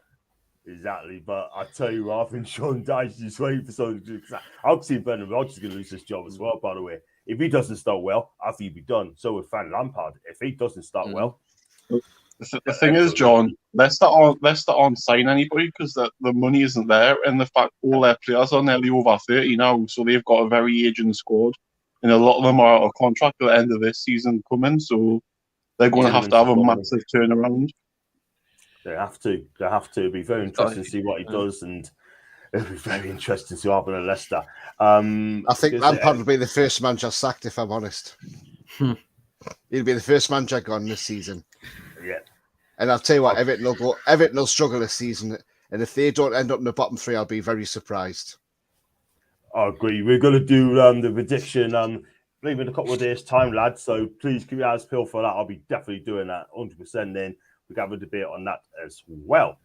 Exactly, but I tell you what, I think Sean Dyche is waiting for something to do. I've seen Brendan Rodgers going to lose his job as well, by the way. If he doesn't start well, I think he'll be done. So with Frank Lampard, if he doesn't start well. The thing is, John, Leicester aren't sign anybody because the money isn't there, and the fact all their players are nearly over 30 now, so they've got a very aging squad, and a lot of them are out of contract at the end of this season coming, so they're going to have a massive turnaround. They have to. It'll be very interesting to see what he does, and it'll be very interesting to see what happens at Leicester. I think Lampard will be the first manager sacked, if I'm honest. He'll be the first manager gone this season. Yeah. And I'll tell you what, Everton will struggle this season, and if they don't end up in the bottom 3, I'll be very surprised. I agree. We're going to do the prediction maybe in a couple of days' time, lads. So please keep your eyes peeled for that. I'll be definitely doing that 100%. Then we can have a debate on that as well.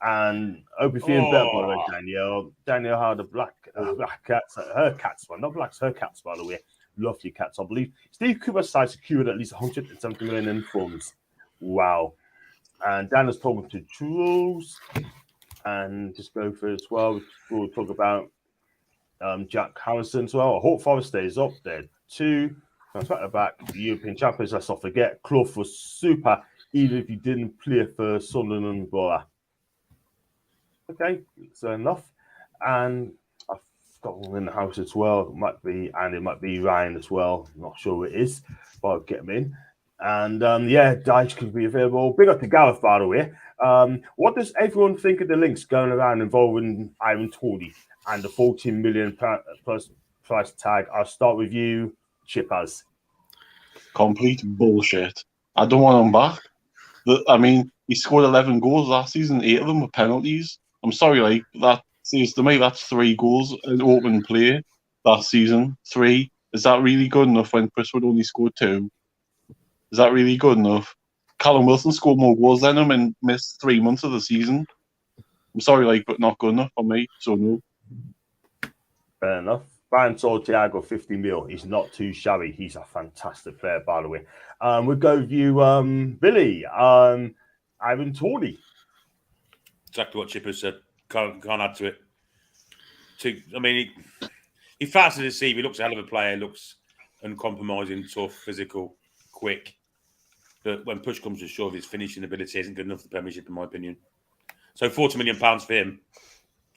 And I hope you're feeling better, by the way, Danielle. Danielle had a black cats, her cats, well, not blacks, her cats, by the way. Lovely cats, I believe. Steve Cooper's side secured at least 170 million in funds. Wow. And Dan is talking to Jules. and just go through as well. We'll talk about Jack Harrison as well. I hope Forest stays up there too. Back to back European champions. Let's not forget, Clough was super, even if he didn't play for Sunderland and Borough. Okay, so enough. And I've got one in the house as well. It might be Ryan as well. I'm not sure who it is, but I'll get him in. And yeah, Dyche could be available. Big up to Gareth, by the way. What does everyone think of the links going around involving Ivan Toney and the 14 million plus price tag? I'll start with you, Chippers. Complete bullshit. I don't want him back. I mean, he scored 11 goals last season, 8 of them were penalties. I'm sorry, like, that seems to me that's 3 goals in open play last season. 3. Is that really good enough when Chris Wood only scored 2? Is that really good enough? Callum Wilson scored more goals than him and missed 3 months of the season. I'm sorry, like, but not good enough for me, so no. Fair enough. Brian Santiago, 50 mil. He's not too shabby. He's a fantastic player, by the way. We'll go with you, Billy. Ivan Toney. Exactly what Chipper said. Can't add to it. I mean, he fast to deceive. He looks a hell of a player. Looks uncompromising, tough, physical, quick. But when push comes to shove, his finishing ability isn't good enough for the Premiership, in my opinion. So £40 million for him.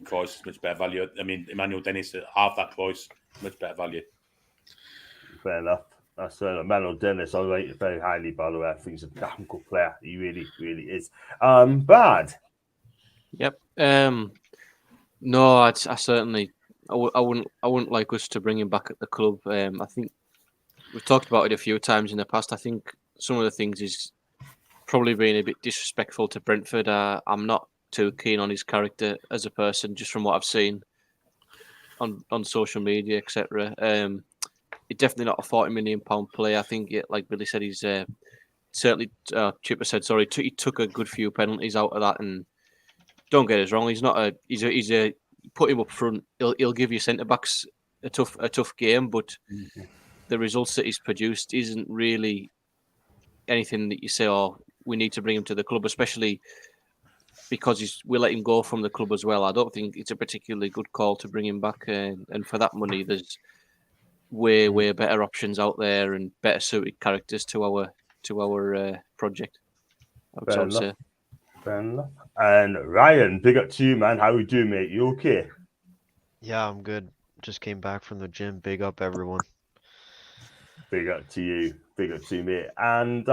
Price, much better value. I mean, Emmanuel Dennis at half that price, much better value. Fair enough. That's Emmanuel Dennis. I rate it very highly, by the way. I think he's a damn good player. He really, really is. Bad. Yep. No, I certainly, I wouldn't like us to bring him back at the club. I think we've talked about it a few times in the past. I think some of the things is probably being a bit disrespectful to Brentford. I'm not too keen on his character as a person, just from what I've seen on social media, etc. He's definitely not a £40 million player. I think, like Billy said, he's certainly. Chipper said, sorry, he took a good few penalties out of that. And don't get us wrong, he's not a. He's a. Put him up front. He'll give you centre backs a tough game, but the results that he's produced isn't really anything that you say, oh, we need to bring him to the club, especially because we let him go from the club as well. I don't think it's a particularly good call to bring him back. And for that money, there's way better options out there and better suited characters to our project. Fair enough. And Ryan, big up to you, man. How we doing, mate? You okay? Yeah, I'm good. Just came back from the gym. Big up, everyone. Big up to you. Big up to you, mate. And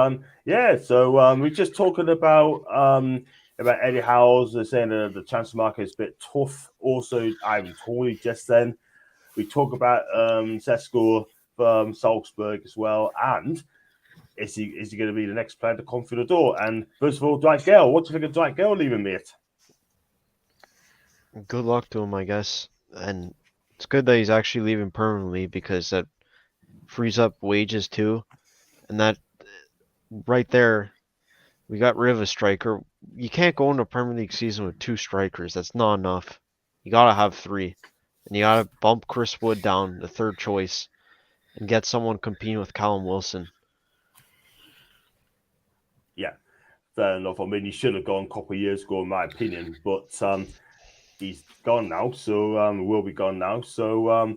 yeah, so we're just talking about Eddie Howe's. They're saying the transfer market is a bit tough. Also, Ivan Toney just then. We talk about Šeško from Salzburg as well. And is he going to be the next player to come through the door? And first of all, Dwight Gayle. What do you think of Dwight Gayle leaving, mate? Good luck to him, I guess. And it's good that he's actually leaving permanently because that frees up wages too. And that right there, we got rid of a striker. You can't go into a Premier League season with 2 strikers. That's not enough. You got to have 3. And you got to bump Chris Wood down, the 3rd choice, and get someone competing with Callum Wilson. Yeah, fair enough. I mean, he should have gone a couple of years ago, in my opinion. But he's gone now, so will be gone now. So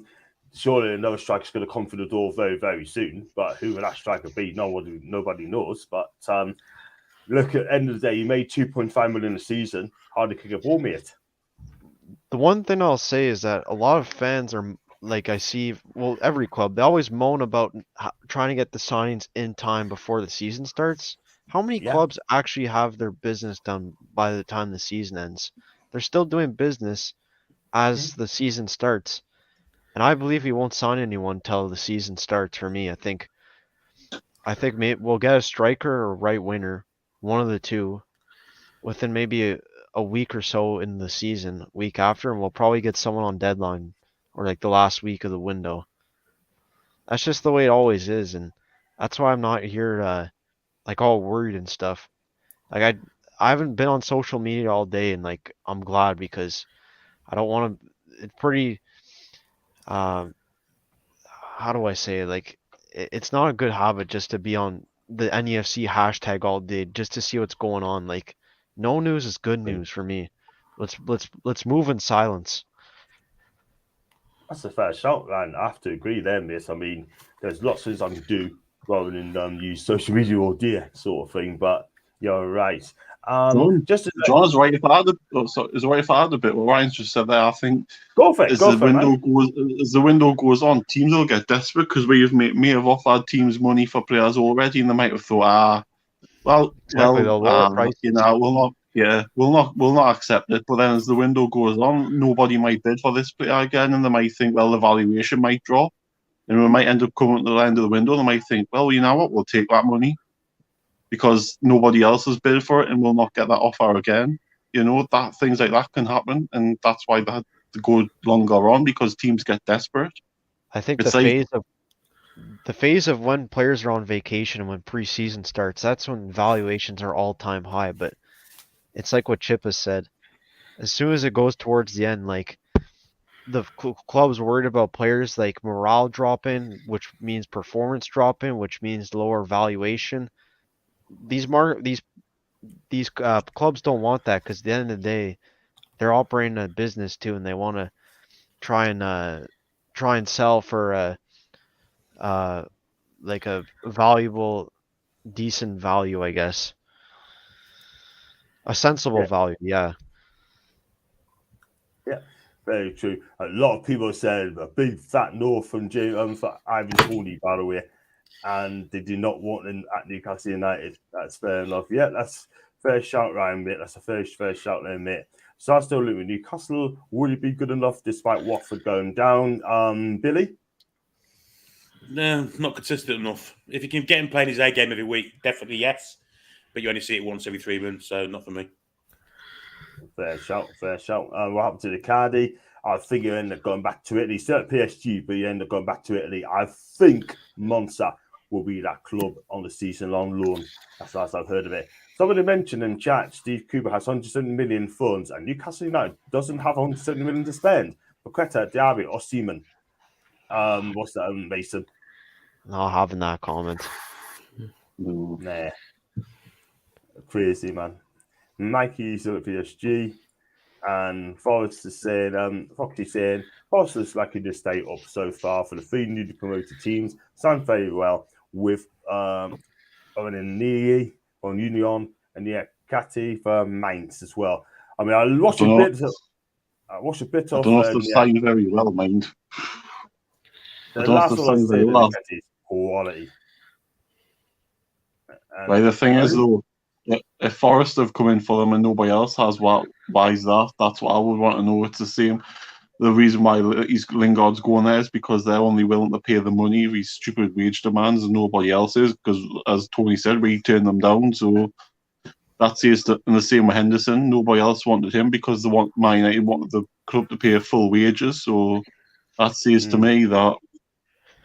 surely another striker's going to come through the door very, very soon. But who will that striker be? Nobody knows. But look, at the end of the day, you made 2.5 million a season. Hardly kick a ball, mate. The one thing I'll say is that a lot of fans are, like I see, well, every club, they always moan about trying to get the signings in time before the season starts. How many clubs actually have their business done by the time the season ends? They're still doing business as the season starts. And I believe he won't sign anyone until the season starts for me. I think maybe we'll get a striker or right winger, one of the two, within maybe a week or so in the season, week after, and we'll probably get someone on deadline or like the last week of the window. That's just the way it always is, and that's why I'm not here like all worried and stuff. Like I haven't been on social media all day, and like I'm glad because I don't want to. It's pretty. How do I say it? Like it's not a good habit just to be on the NEFC hashtag all day just to see what's going on. Like no news is good news for me. Let's move in silence. That's a fair shout, man. I have to agree there, miss. I mean, there's lots of things I can do rather than use social media all day, sort of thing. But you're right. Just John's right. If I had a bit what Ryan's just said there, I think go for it. As the window goes on, teams will get desperate because we may have offered teams money for players already, and they might have thought, we'll not accept it. But then as the window goes on, nobody might bid for this player again, and they might think, well, the valuation might drop, and we might end up coming to the end of the window. They might think, well, you know what, we'll take that money because nobody else has bid for it, and we'll not get that offer again. You know, that things like that can happen, and that's why they had to go longer on because teams get desperate. I think the phase of when players are on vacation and when preseason starts, that's when valuations are all-time high. But it's like what Chip has said. As soon as it goes towards the end, like the club's worried about players like morale dropping, which means performance dropping, which means lower valuation. These clubs don't want that because at the end of the day, they're operating a business too, and they want to try and sell for like a valuable, decent value, I guess. A sensible value, yeah. Yeah, very true. A lot of people said a big fat no from for Ivan Toney, by the way, and they do not want him at Newcastle United. That's fair enough. Yeah, that's fair shout, Ryan, mate. That's a fair shout there, mate. So I still look with Newcastle. Would it be good enough despite Watford going down? Billy? No, not consistent enough. If you can get him playing his A game every week, definitely yes. But you only see it once every 3 months, so not for me. Fair shout. What happened to Icardi? I think you end up going back to Italy. Still at PSG, but you end up going back to Italy. I think Monza will be that club on the season-long loan. That's the last I've heard of it. Somebody mentioned in chat, Steve Cooper has 170 million funds, and Newcastle United doesn't have 170 million to spend. Paquetá, Diaby, or Seaman. What's that, Mason? Not having that comment. Nah. Crazy, man. Mikey's still at PSG, and Forrest is saying, Foxy's saying, Forrest is lucky to stay up so far for the 3 newly promoted teams. Sound very well with Owen and Nii on Union and Kati for Mainz as well. I mean, I watched a bit of. I don't know if they've signed very well, mind. The last one I said is quality. Right, the thing is, though, if Forrest have come in for them and nobody else has, why is that? That's what I would want to know. It's the same. The reason why Lingard's going there is because they're only willing to pay the money, these stupid wage demands, and nobody else is. Because, as Toney said, we turned them down. So that says that in the same with Henderson, nobody else wanted him because Man United wanted the club to pay full wages. So that says to me that,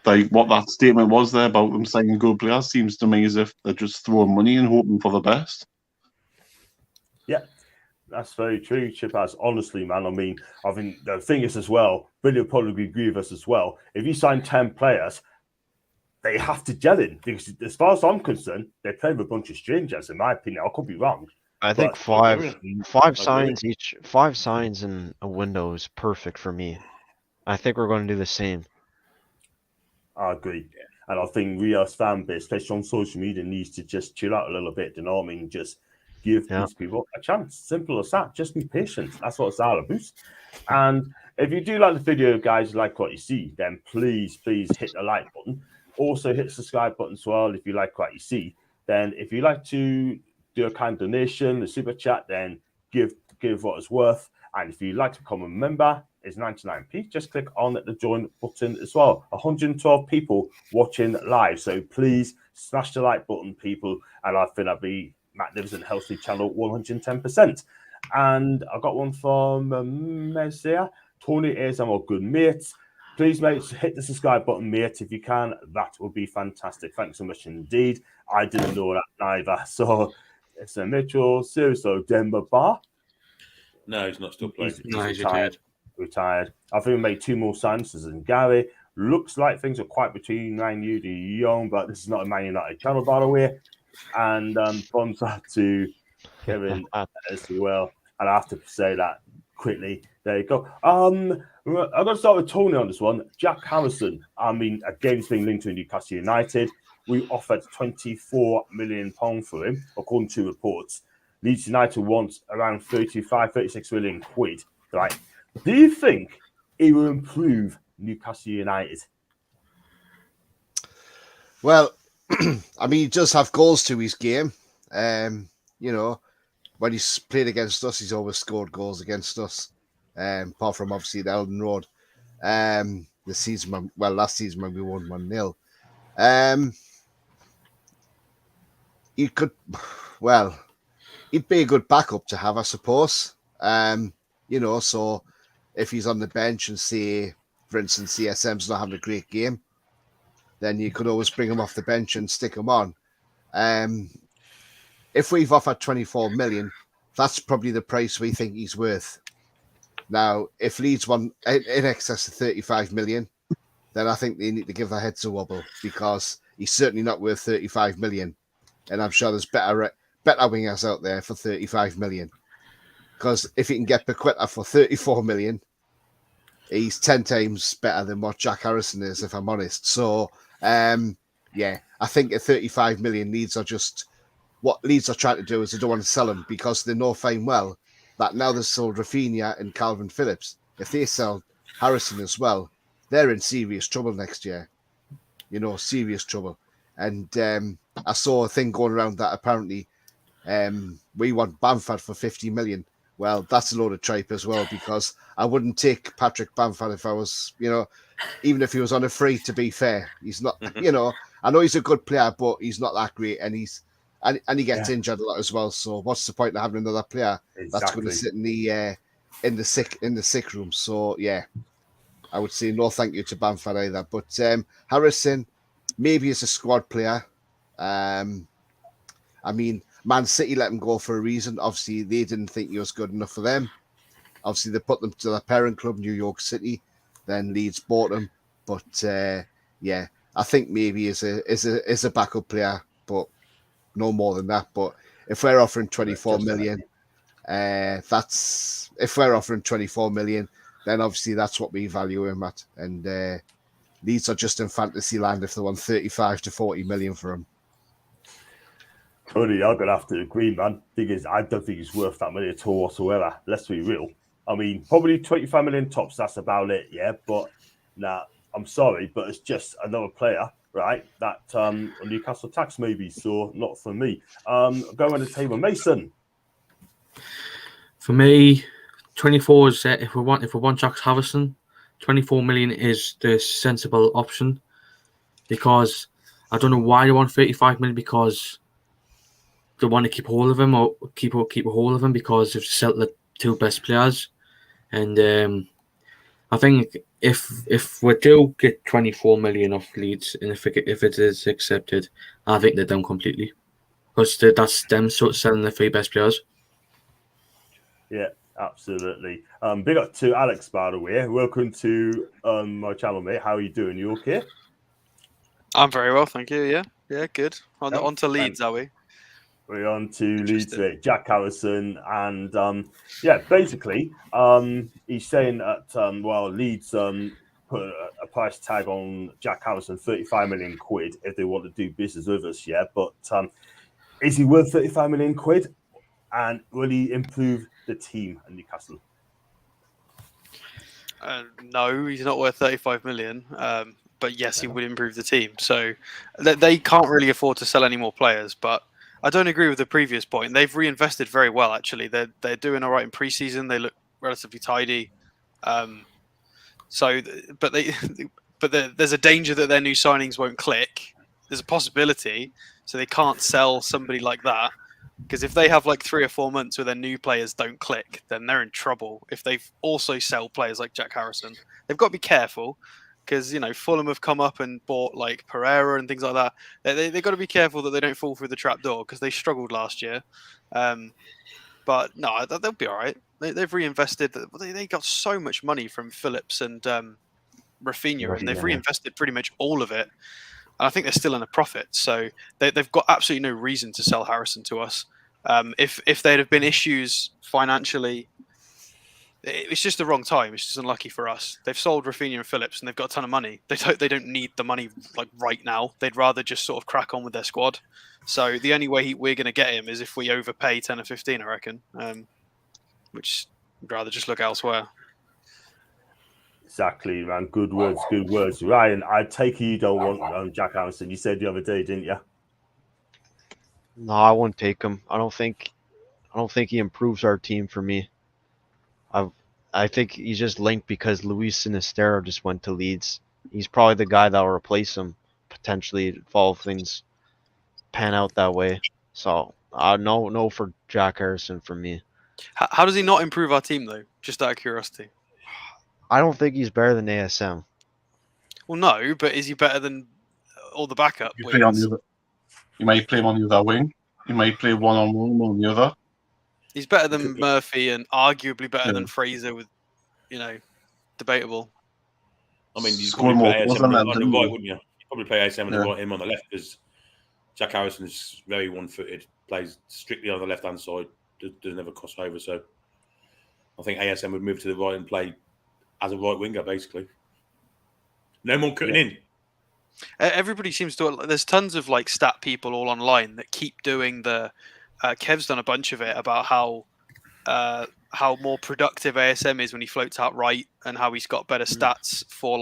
like, what that statement was there about them signing good players seems to me as if they're just throwing money and hoping for the best. Yeah, that's very true, Chipaz. Honestly, man, I mean, I think the thing is as well, Billy will probably agree with us as well. If you sign 10 players, they have to gel in because, as far as I'm concerned, they're playing with a bunch of strangers. In my opinion, I could be wrong. I think five signs in a window is perfect for me. I think we're going to do the same. I agree. And I think we as fan base, especially on social media, needs to just chill out a little bit. You know what I mean? Just give these people a chance. Simple as that. Just be patient. That's what it's all about. And if you do like the video, guys, like what you see, then please hit the like button. Also hit the subscribe button as well if you like what you see. Then if you like to do a kind donation, the super chat, then give what it's worth. And if you'd like to become a member, it's 99p. Just click on the join button as well. 112 people watching live. So please smash the like button, people. And I think that'd be Matt Niven Healthy Channel 110%. And I got one from Mezia. Toney is our good mates. Please, mate, hit the subscribe button, mate, if you can. That would be fantastic. Thanks so much indeed. I didn't know that neither. So it's a Mitchell, Siriso, Denver Bar. No, he's not still playing. He's retired. I think we made 2 more signings in Gary. Looks like things are quite between Man U and Young, but this is not a Man United channel, by the way. And thumbs up to Kevin as well. and I have to say that quickly. There you go. I'm going to start with Toney on this one. Jack Harrison, I mean, against being linked to Newcastle United, we offered £24 million for him, according to reports. Leeds United wants around 36 million quid, right? Do you think he will improve Newcastle United? Well, I mean, he does have goals to his game. You know, when he's played against us, he's always scored goals against us. Apart from obviously the Elden Road. Last season when we won 1-0. He could, well, he'd be a good backup to have, I suppose. You know, so if he's on the bench and say, for instance, CSM's not having a great game, then you could always bring him off the bench and stick him on. If we've offered 24 million, that's probably the price we think he's worth. Now, if Leeds want in excess of 35 million, then I think they need to give their heads a wobble, because he's certainly not worth 35 million. And I'm sure there's better wingers out there for 35 million. Because if you can get Paquetá for 34 million, he's 10 times better than what Jack Harrison is, if I'm honest. So, yeah, I think at 35 million, what Leeds are trying to do is they don't want to sell him, because they know fine well that now they've sold Rafinha and Calvin Phillips. If they sell Harrison as well, they're in serious trouble next year. You know, serious trouble. And I saw a thing going around that apparently we want Bamford for 50 million. Well, that's a load of tripe as well, because I wouldn't take Patrick Bamford if I was, you know, even if he was on a free, to be fair. He's not, you know, I know he's a good player, but he's not that great, and he gets injured a lot as well. So what's the point of having another player that's going to sit in the sick room? So yeah, I would say no thank you to Bamford either. But Harrison, maybe as a squad player. I mean, Man City let him go for a reason. Obviously, they didn't think he was good enough for them. Obviously, they put them to their parent club, New York City. Then Leeds bought him. But yeah, I think maybe as a backup player, but no more than that. But if we're offering 24 million, then obviously that's what we value him at. And Leeds are just in fantasy land if they want 35 to 40 million for him. Tony, I'm going to have to agree, man. Thing is, I don't think he's worth that money at all whatsoever. Let's be real. I mean, probably 25 million tops, that's about it, yeah? But, nah, I'm sorry, but it's just another player, right, that Newcastle tax maybe, so not for me. Go on the table. Mason. For me, 24 is, if we want Jack Harrison, 24 million is the sensible option, because I don't know why they want 35 million, because they want to keep hold of him, or keep a hold of him because they've sold the two best players. And I think if we do get 24 million off Leeds, and if it is accepted, I think they're done completely, because that's them sort of selling the three best players. Yeah, absolutely. Big up to Alex, by the way. Welcome to my channel, mate. How are you doing? You okay? I'm very well, thank you. Yeah, good. On to Leeds, are we? We're on to Leeds, Jack Harrison, and basically, he's saying that Leeds put a price tag on Jack Harrison, 35 million quid, if they want to do business with us, yeah. But is he worth 35 million quid, and will he improve the team at Newcastle? No, he's not worth 35 million. But yes, he would improve the team. So they can't really afford to sell any more players, but I don't agree with the previous point. They've reinvested very well, actually. They're doing all right in preseason. They look relatively tidy. But there's a danger that their new signings won't click. There's a possibility, so they can't sell somebody like that. Because if they have like 3 or 4 months where their new players don't click, then they're in trouble. If they also sell players like Jack Harrison, they've got to be careful. Because, you know, Fulham have come up and bought like Torreira and things like that. They've got to be careful that they don't fall through the trap door, because they struggled last year. But no, they'll be all right. They've reinvested. They got so much money from Phillips and Rafinha, and they've reinvested pretty much all of it. And I think they're still in a profit. So they've got absolutely no reason to sell Harrison to us. If there'd have been issues financially, it's just the wrong time. It's just unlucky for us. They've sold Rafinha and Phillips, and they've got a ton of money. They don't need the money like right now. They'd rather just sort of crack on with their squad. So the only way we're going to get him is if we overpay 10 or 15, I reckon. Which I'd rather just look elsewhere. Exactly, man. Good words, good words. Ryan, I take it you don't want Jack Harrison. You said the other day, didn't you? No, I wouldn't take him. I don't think he improves our team for me. I think he's just linked because Luis Sinistero just went to Leeds. He's probably the guy that will replace him potentially if all things pan out that way. So no for Jack Harrison for me. How does he not improve our team though? Just out of curiosity. I don't think he's better than ASM. Well, no, but is he better than all the backup? You might play him on the other wing. You might play one-on-one on the other. He's better than Murphy and arguably better than Fraser with, debatable. I mean, you'd probably play ASM on the right, wouldn't you? You'd probably play ASM on the right, him on the left, because Jack Harrison is very one-footed, plays strictly on the left-hand side, doesn't ever cross over. So I think ASM would move to the right and play as a right winger, basically. No more cutting in. Everybody seems to. There's tons of stat people all online that keep doing the. Kev's done a bunch of it about how more productive ASM is when he floats out right, and how he's got better stats for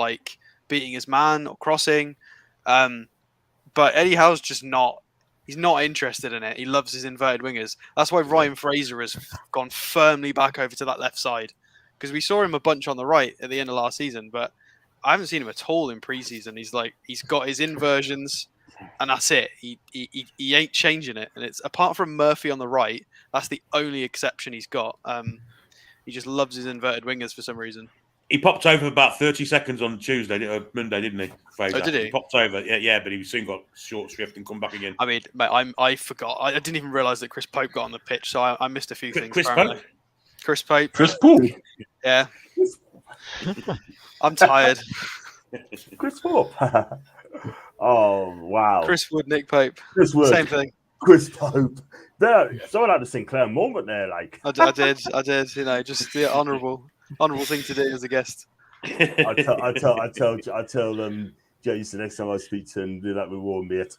beating his man or crossing. But Eddie Howe's just not. He's not interested in it. He loves his inverted wingers. That's why Ryan Fraser has gone firmly back over to that left side, because we saw him a bunch on the right at the end of last season, but I haven't seen him at all in preseason. He's got his inversions, and that's it. He ain't changing it. And it's apart from Murphy on the right, that's the only exception he's got. He just loves his inverted wingers for some reason. He popped over about 30 seconds on Monday, didn't he? Fraser? Oh, did he? He popped over, yeah, but he soon got short shrift and come back again. I mean, mate, I forgot. I didn't even realise that Chris Pope got on the pitch, so I missed a few things. Chris Pope? Chris Pope. Chris Pope. Yeah. I'm tired. Chris Pope. Oh, wow. Chris Wood, Nick Pope. Chris Wood. Same thing. Chris Pope. There, someone had a Sinclair moment there, I did. Just the honourable thing to do as a guest. I tell them Jason next time I speak to him, do that with Warren Mate.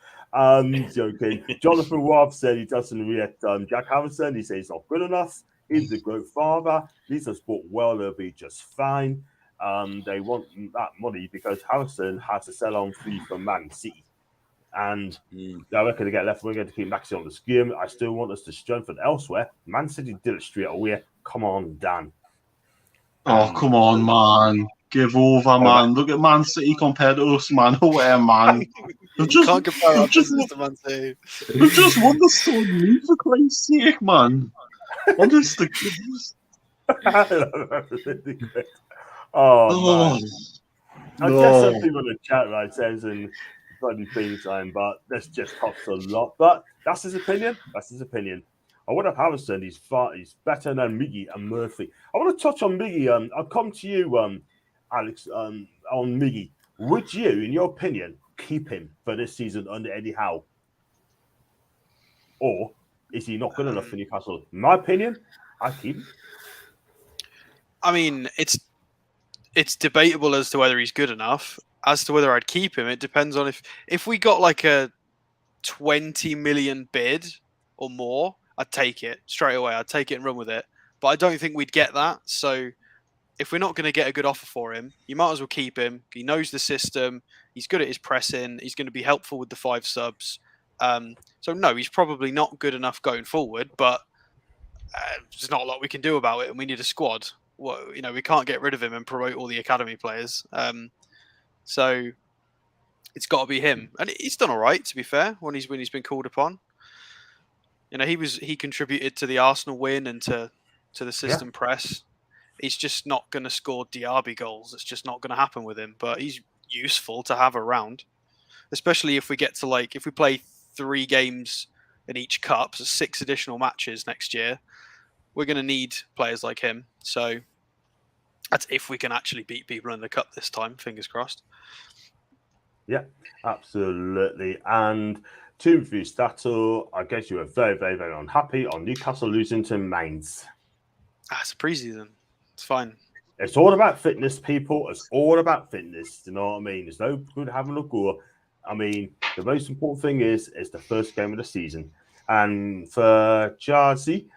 Joking. Jonathan Robb said he doesn't rate Jack Harrison. He says he's not good enough. He's a great father. Leeds have sport well, they'll be just fine. They want that money because Harrison had to sell on free from Man City. And I reckon to get left winger to keep Maxi on the scheme. I still want us to strengthen elsewhere. Man City did it straight away. Come on, Dan. Oh, come on, man. Give over, man. Look at Man City compared to us, man. Where, man? They've just won the Stone League, for Christ's sake, man. Honest to goodness. Oh, man. I guess some people in the chat, right, says in bloody things time, but that's just costs a lot. But that's his opinion. I would have Harrison. He's better than Miggy and Murphy. I want to touch on Miggy. I'll come to you, Alex, on Miggy. Would you, in your opinion, keep him for this season under Eddie Howe? Or is he not good enough for Newcastle? In my opinion, I'd keep him. I mean, it's debatable as to whether he's good enough. As to whether I'd keep him, it depends on if we got a 20 million bid or more, I'd take it straight away. I'd take it and run with it. But I don't think we'd get that. So if we're not going to get a good offer for him, you might as well keep him. He knows the system. He's good at his pressing. He's going to be helpful with the 5 subs. So no, he's probably not good enough going forward, but there's not a lot we can do about it, and we need a squad. We can't get rid of him and promote all the academy players. So it's got to be him, and he's done all right, to be fair, when he's been called upon. He contributed to the Arsenal win and to the system press. He's just not going to score Diaby goals. It's just not going to happen with him. But he's useful to have around, especially if we get to if we play 3 games in each cup, so 6 additional matches next year. We're going to need players like him. So that's if we can actually beat people in the cup this time. Fingers crossed. Yeah, absolutely. And 2 reviews started. I guess you were very, very, very unhappy on Newcastle losing to Mainz. It's a preseason. It's fine. It's all about fitness, people. It's all about fitness. You know what I mean? There's no good having a go. I mean, the most important thing is the first game of the season. And for Jersey,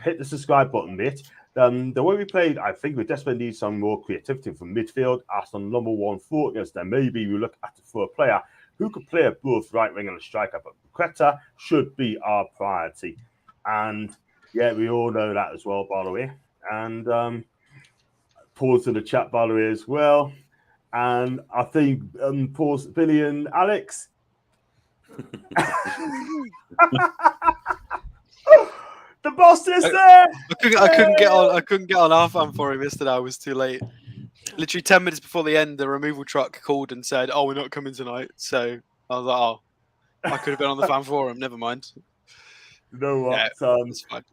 hit the subscribe button, mate. The way we played, I think we desperately need some more creativity from midfield. Arsenal number 1 thought against them. Maybe we look at for a player who could play at both right wing and a striker, but Paquetá should be our priority. And yeah, we all know that as well, by the way. And pause in the chat, by the way, as well. And I think pause Billy and Alex. The boss is there. I couldn't get on. I couldn't get on our fan for him yesterday. I was too late. Literally 10 minutes before the end, the removal truck called and said, "Oh, we're not coming tonight." So I was like, "Oh, I could have been on the fan forum. Never mind." You know what? Yeah, it's fine.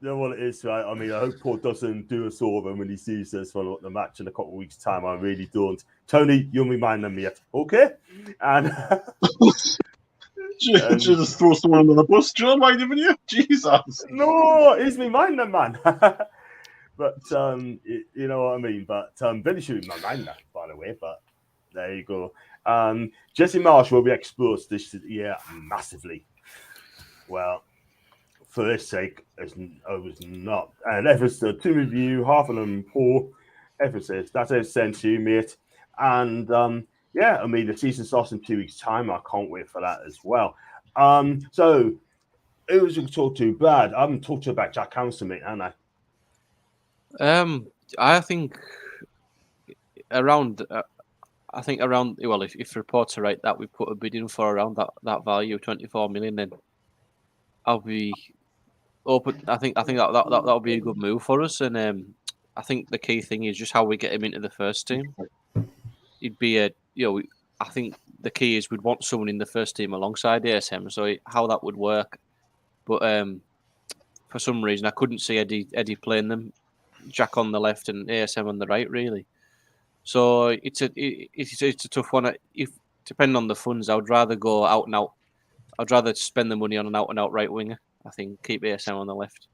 You know what it is, right? I mean, I hope Paul doesn't do us over when he sees us for the match in a couple of weeks' time. I really don't. Tony, you'll be minding me yet, okay? And just throw someone under the bus. Do you know what I'm giving you? Jesus. No, he's me minding, man. But you know what I mean. But Billy should be my minder, by the way. But there you go. Jesse Marsh will be exposed this year massively. Well, for his sake, I was not. And Everest, 2 of you, half of them poor. Everest says, that's a sent to you, mate. And yeah, I mean, the season starts in 2 weeks' time. I can't wait for that as well. So, who was you talk to? Brad, I haven't talked to you about Jack Hansen, mate, haven't I? I think around. Well, if reports are right that we put a bid in for around that value of 24 million, then I'll be open. I think that'll be a good move for us, and I think the key thing is just how we get him into the first team. It'd be I think the key is we'd want someone in the first team alongside ASM. So how that would work, but for some reason I couldn't see Eddie playing them, Jack on the left and ASM on the right, really. So it's a tough one. If depending on the funds, I would rather go out and out. I'd rather spend the money on an out and out right winger. I think keep ASM on the left,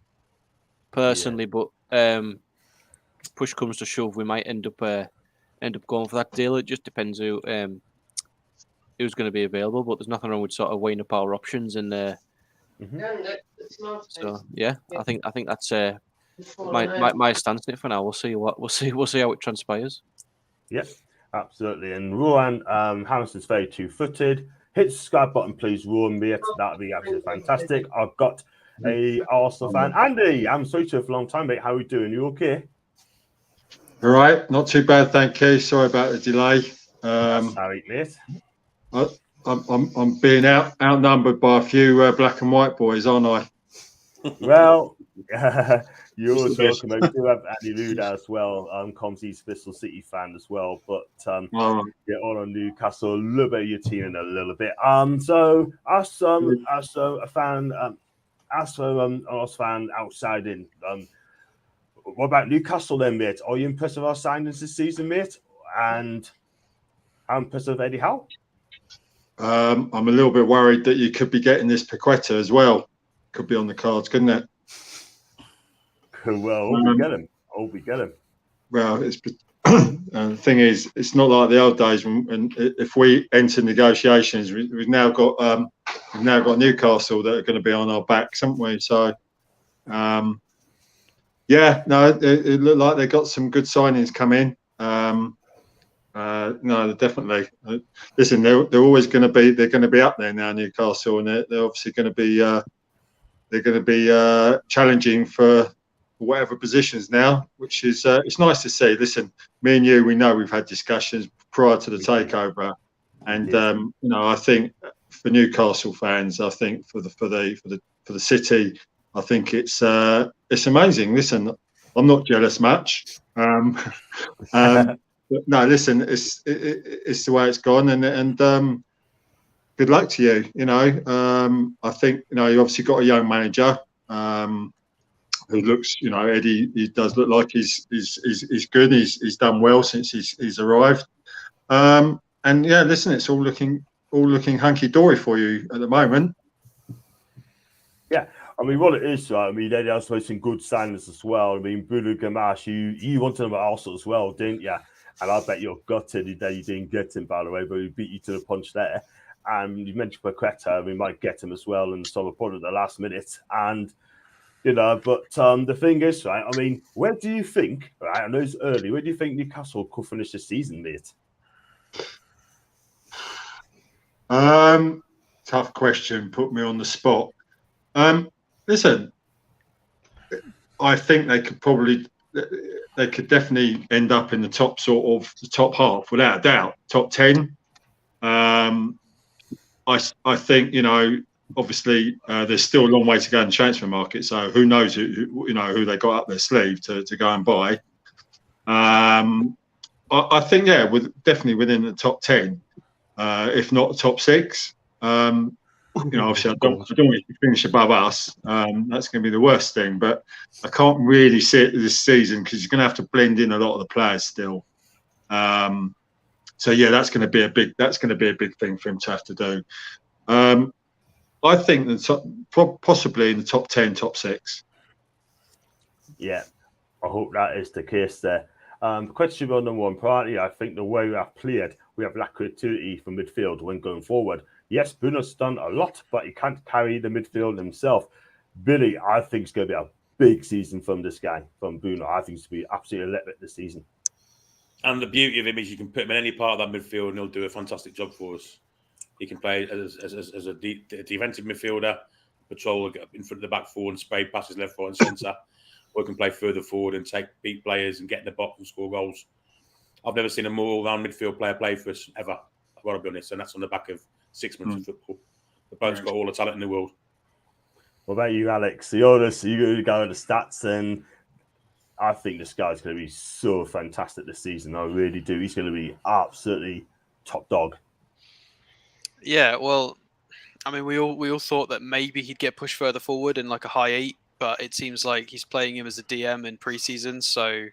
personally. Yeah. But push comes to shove, we might end up going for that deal. It just depends who's going to be available. But there's nothing wrong with sort of weighing up our options and. So yeah, I think that's my stance on it for now. We'll see how it transpires. Yep, absolutely. And Rowan Harrison's very 2-footed. Hit the subscribe button, please, Rowan, mate. That'd be absolutely fantastic. I've got a Arsenal fan, Andy. I'm sorry to for a long time, mate. How are you doing? You okay? All right, not too bad, thank you. Sorry about the delay. Sorry, mate. I'm being outnumbered by a few black and white boys, aren't I? Well, you're also welcome. I do have Andy Luda as well. Comsy's Bristol City fan as well. But get on Newcastle, a little bit of your team in a little bit. So as a fan, as a fan outside in, what about Newcastle then, mate? Are you impressed with our signings this season, mate? And how impressed with Eddie Howe? I'm a little bit worried that you could be getting this Paquetá as well. Could be on the cards, couldn't it? Well, we get him. Well, the thing is, it's not like the old days when if we enter negotiations, we've now got Newcastle that are going to be on our backs, haven't we? So, yeah, no, it looked like they got some good signings come in. No, definitely. Listen, they're always going to be. They're going to be up there now, Newcastle, and they're obviously going to be. They're going to be challenging for whatever positions now, which is it's nice to see. Listen, me and you, we know we've had discussions prior to the takeover, and I think for Newcastle fans, I think for the city, I think it's amazing. Listen, I'm not jealous much. But no, listen, it's the way it's gone, and good luck to you. I think you obviously got a young manager who looks, Eddie. He does look like he's good. He's done well since he's arrived. And yeah, listen, it's all looking all looking hunky dory for you at the moment. Yeah, I mean, what it is, right? I mean, they also made some good signings as well. I mean, Bruno Guimarães, you wanted him at Arsenal as well, didn't you? And I bet you're gutted that you didn't get him, by the way, but he beat you to the punch there. And you mentioned Paquetá, we might get him as well and some point at the last minute. And, you know, but the thing is, right, I mean, where do you think, right, I know it's early, where do you think Newcastle could finish the season, mate? Tough question, put me on the spot. Listen, I think they could definitely end up in the top half, without a doubt, top 10. I think, you know, obviously there's still a long way to go in the transfer market, so who knows who they got up their sleeve to go and buy. I think, yeah, definitely within the top 10, if not the top 6. You know, obviously, I don't want you to finish above us. That's going to be the worst thing. But I can't really see it this season because you're going to have to blend in a lot of the players still. So yeah, that's going to be a big thing for him to have to do. I think possibly in the top 10, top 6. Yeah, I hope that is the case there. Question about number one priority. I think the way we have played, we have lack creativity for midfield when going forward. Yes, Bruno's done a lot, but he can't carry the midfield himself. Billy, I think it's going to be a big season from this guy, from Bruno. I think it's going to be absolutely electric this season. And the beauty of him is you can put him in any part of that midfield and he'll do a fantastic job for us. He can play as a defensive midfielder, patrol in front of the back four and spray passes left, right and centre. Or he can play further forward and beat players and get in the box and score goals. I've never seen a more all-round midfield player play for us ever, I've got to be honest, and that's on the back of 6 months of football. The bloke's got all the talent in the world. What about you, Alex? You go to the stats, and I think this guy's going to be so fantastic this season. I really do. He's going to be absolutely top dog. Yeah, well, I mean, we all thought that maybe he'd get pushed further forward in like a high 8, but it seems like he's playing him as a DM in pre-season, so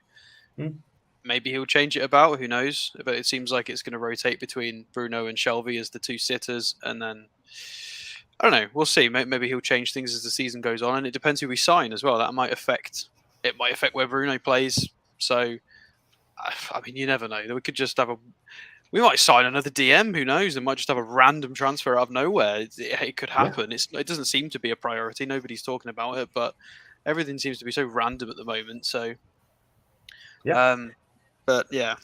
maybe he'll change it about. Who knows? But it seems like it's going to rotate between Bruno and Shelby as the two sitters, and then I don't know. We'll see. Maybe he'll change things as the season goes on, and it depends who we sign as well. That might affect. It might affect where Bruno plays. So, I mean, you never know. We could just have we might sign another DM. Who knows? They might just have a random transfer out of nowhere. It could happen. Yeah. It doesn't seem to be a priority. Nobody's talking about it, but everything seems to be so random at the moment. So, yeah. But yeah,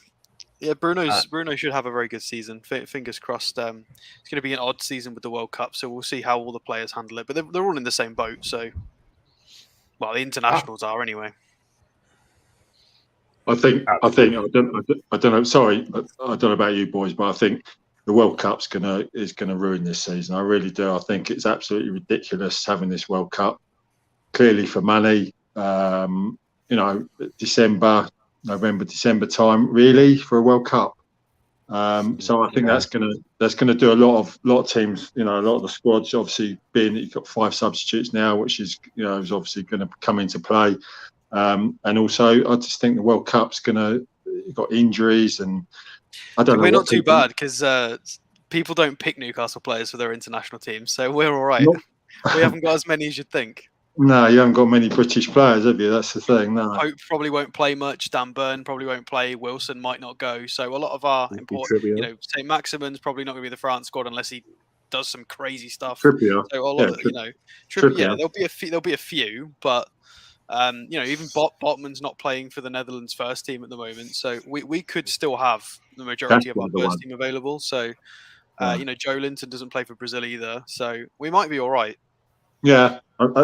Bruno should have a very good season. Fingers crossed. It's going to be an odd season with the World Cup, so we'll see how all the players handle it. But they're all in the same boat. So, well, the internationals are anyway. I don't know. Sorry, I don't know about you boys, but I think the World Cup's is gonna ruin this season. I really do. I think it's absolutely ridiculous having this World Cup. Clearly for money, November, December time, really for a World Cup. So I think that's gonna do a lot of teams. A lot of the squads, obviously, being that you've got 5 substitutes now, which is is obviously going to come into play. And also, I just think the World Cup's got injuries, and I don't know. We're not too bad because people don't pick Newcastle players for their international teams, so we're all right. We haven't got as many as you'd think. No, you haven't got many British players, have you? That's the thing. No. Hope probably won't play much. Dan Burn probably won't play. Wilson might not go. So a lot of our important, St. Maximin's probably not going to be the France squad unless he does some crazy stuff. Trippier. So a lot of Trippier. Yeah, there'll be a few, but even Botman's not playing for the Netherlands first team at the moment. So we could still have the majority of our first team available. So Joe Linton doesn't play for Brazil either. So we might be all right. Yeah,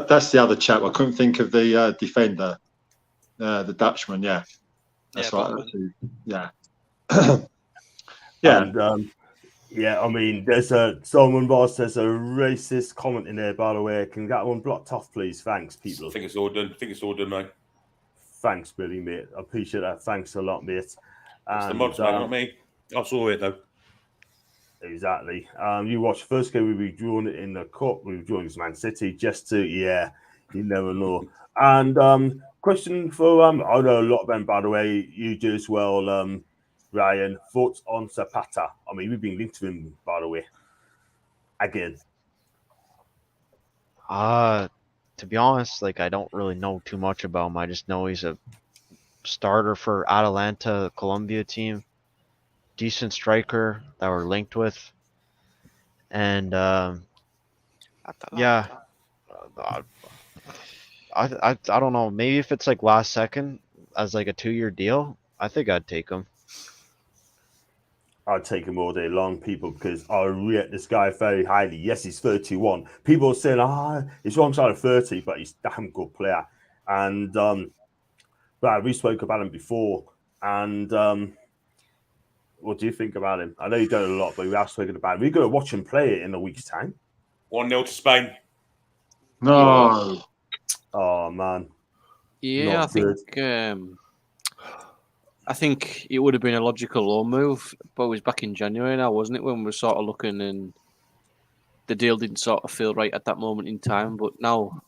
that's the other chap. I couldn't think of the defender, the Dutchman. Yeah, that's right. Yeah, yeah. And, I mean, there's a racist comment in there, by the way. Can that one blocked off, please? Thanks, people. I think it's all done. Mate. Thanks, Billy, mate. I appreciate that. Thanks a lot, mate. It's the mods, man, not me. I saw it though. Exactly. You watched the first game, we were drawing it in the cup. We were drawing Man City just to, you never know. And question for, I know a lot of them, by the way, you do as well, Ryan. Thoughts on Zapata? I mean, we've been linked to him, by the way. again? To be honest, like I don't really know too much about him. I just know he's a starter for Atalanta, Colombia team. Decent striker that we're linked with. And yeah, I don't know. Maybe if it's like last second as like a 2-year deal, I think I'd take him. I'd take him all day long, people, because I rate this guy very highly. Yes, he's 31. People are saying, he's wrong side of 30, but he's a damn good player. And Brad, we spoke about him before. And what do you think about him? I know you don't a lot, but we have spoken about him. We're going to watch him play it in a week's time. 1-0 to Spain. No. Oh, man. Yeah, I think it would have been a logical loan move, but it was back in January now, wasn't it, when we were sort of looking and the deal didn't sort of feel right at that moment in time. But now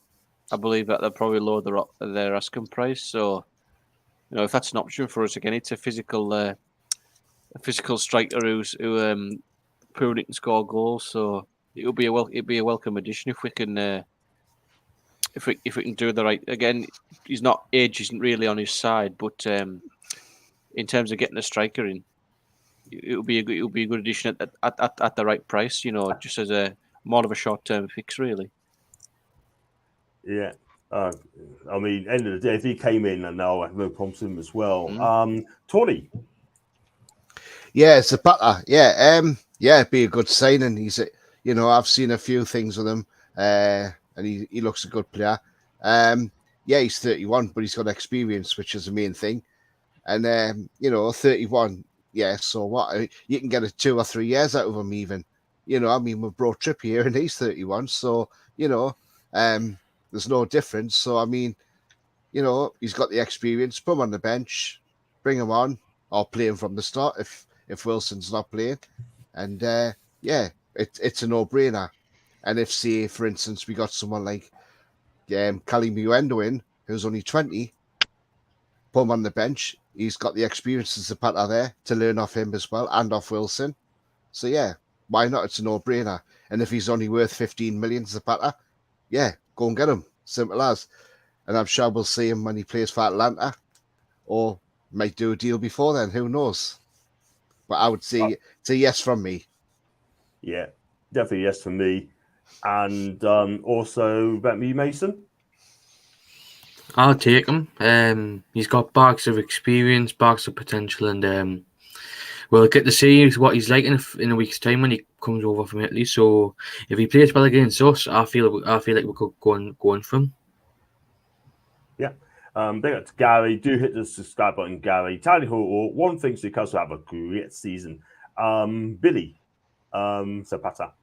I believe that they'll probably lower their asking price. So, if that's an option for us again, it's a physical striker who proven it can score goals. So it'll be a welcome addition if we can. If we can do the right again, age isn't really on his side, but in terms of getting a striker in, it'll be a good addition at the right price. Just as a more of a short-term fix, really. Yeah, I mean, end of the day, if he came in, and now I have no problems with him as well. Toney. Yeah, Zapata. Yeah, it'd be a good signing. He's I've seen a few things with him, and he looks a good player. Yeah, he's 31, but he's got experience, which is the main thing. And 31, yeah. So what? You can get 2 or 3 years out of him, even. I mean, we've brought Trip here, and he's 31, so there's no difference. So I mean, he's got the experience. Put him on the bench, bring him on, or play him from the start if Wilson's not playing. And it's a no-brainer. And if, say, for instance, we got someone like Cali Muendo in, who's only 20, put him on the bench. He's got the experience of Zapata there to learn off him as well, and off Wilson. So, yeah, why not? It's a no-brainer. And if he's only worth 15 million, Zapata, yeah, go and get him. Simple as. And I'm sure we'll see him when he plays for Atlanta, or might do a deal before then. Who knows? But I would say it's a yes from me. Yeah, definitely yes from me. And also, about me, Mason? I'll take him. He's got bags of experience, bags of potential, and we'll get to see what he's like in a week's time when he comes over from Italy. So if he plays well against us, I feel like we could go on for him. Yeah. Big up to Gary. Do hit the subscribe button, Gary. Tiny Hoto. One thing, Newcastle have a great season. Billy, Zapata.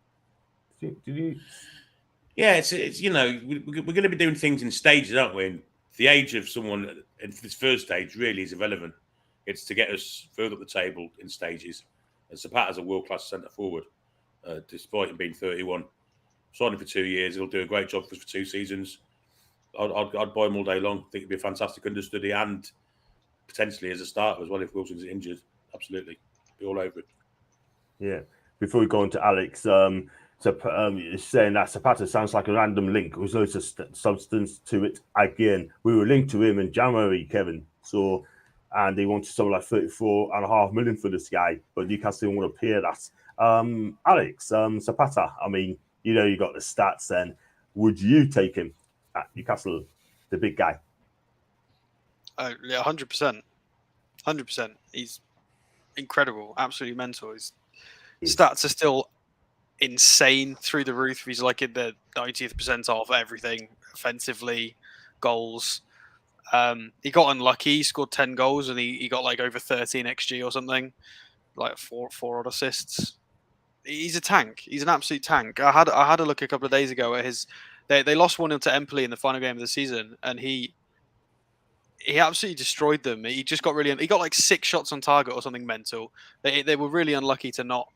Did you? Yeah, it's we're going to be doing things in stages, aren't we? And the age of someone at this first stage really is irrelevant. It's to get us further up the table in stages. And Zapata's a world-class centre forward, despite him being 31. Signed him for 2 years. He'll do a great job for us for 2 seasons. I'd buy him all day long. I think he'd be a fantastic understudy and potentially as a starter as well if Wilson's injured. Absolutely. Be all over it. Yeah. Before we go on to Alex, saying that Zapata sounds like a random link. There's loads of substance to it. Again, we were linked to him in January, Kevin. So, and they wanted something like 34.5 million for this guy, but Newcastle didn't want to pay that. Alex, Zapata, I mean, you got the stats then. Would you take him at Newcastle, the big guy? Yeah, 100%. 100%. He's incredible, absolutely mental. His stats are still insane through the roof. He's like in the 90th percentile of everything, offensively, goals. He got unlucky. He scored 10 goals and he got like over 13 XG or something, like four odd assists. He's a tank. He's an absolute tank. I had a look a couple of days ago at they lost 1-0 to Empoli in the final game of the season, and he absolutely destroyed them. He just got he got like 6 shots on target or something mental. They were really unlucky to not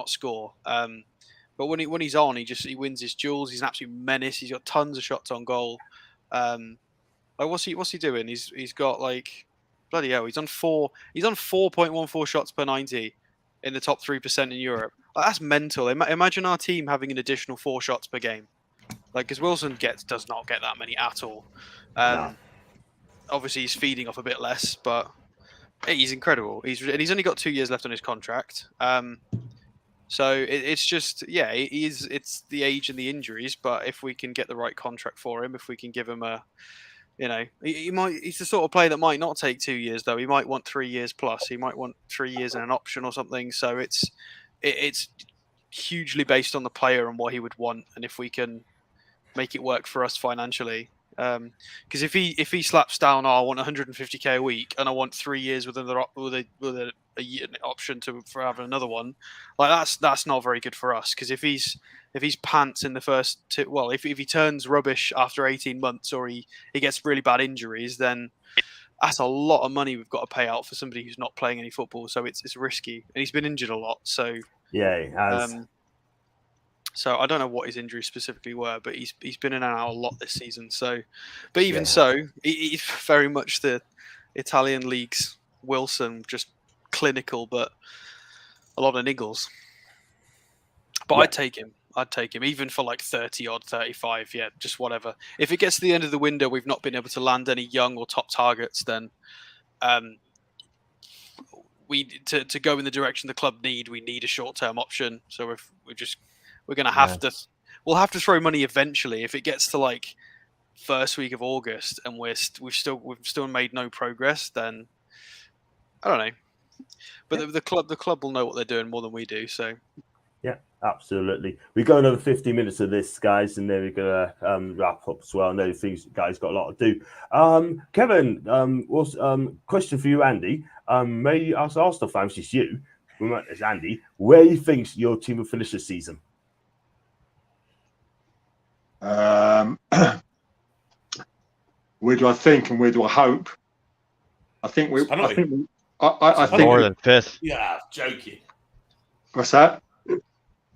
score. But when he's on, he wins his duels. He's an absolute menace. He's got tons of shots on goal. What's he doing? He's got like bloody hell. He's on 4.14 shots per 90 in the top 3% in Europe. Like, that's mental. Imagine our team having an additional 4 shots per game. Like, because Wilson does not get that many at all. No. Obviously, he's feeding off a bit less, but he's incredible. He's only got 2 years left on his contract. So it's just, it's the age and the injuries. But if we can get the right contract for him, if we can give him he's the sort of player that might not take 2 years though. He might want 3 years plus. He might want 3 years and an option or something. So it's hugely based on the player and what he would want, and if we can make it work for us financially. Because if he slaps down, I want 150k a week, and I want 3 years with a year option for having another one, like that's not very good for us. Because if he's pants in the first if he turns rubbish after 18 months, or he gets really bad injuries, then that's a lot of money we've got to pay out for somebody who's not playing any football. So it's risky, and he's been injured a lot. So yeah, he has. So I don't know what his injuries specifically were, but he's been in and out a lot this season. So, but even so, he's very much the Italian league's Wilson, just clinical, but a lot of niggles. But I'd take him. Even for like 30 odd, 35. Yeah, just whatever. If it gets to the end of the window, we've not been able to land any young or top targets, then we to go in the direction the club we need a short-term option. So if we're going to have to, we'll have to throw money eventually. If it gets to like first week of August and we've still made no progress, then I don't know. But the club will know what they're doing more than we do. So yeah, absolutely. We go another 50 minutes of this, guys, and then we're gonna wrap up as well. I know you guys got a lot to do. Kevin, question for you, Andy. Maybe as Arsenal fans, it's you. It's Andy. Where you think your team will finish this season? Where do I think and where do I hope? I think more than 5th. Yeah, joking. What's that?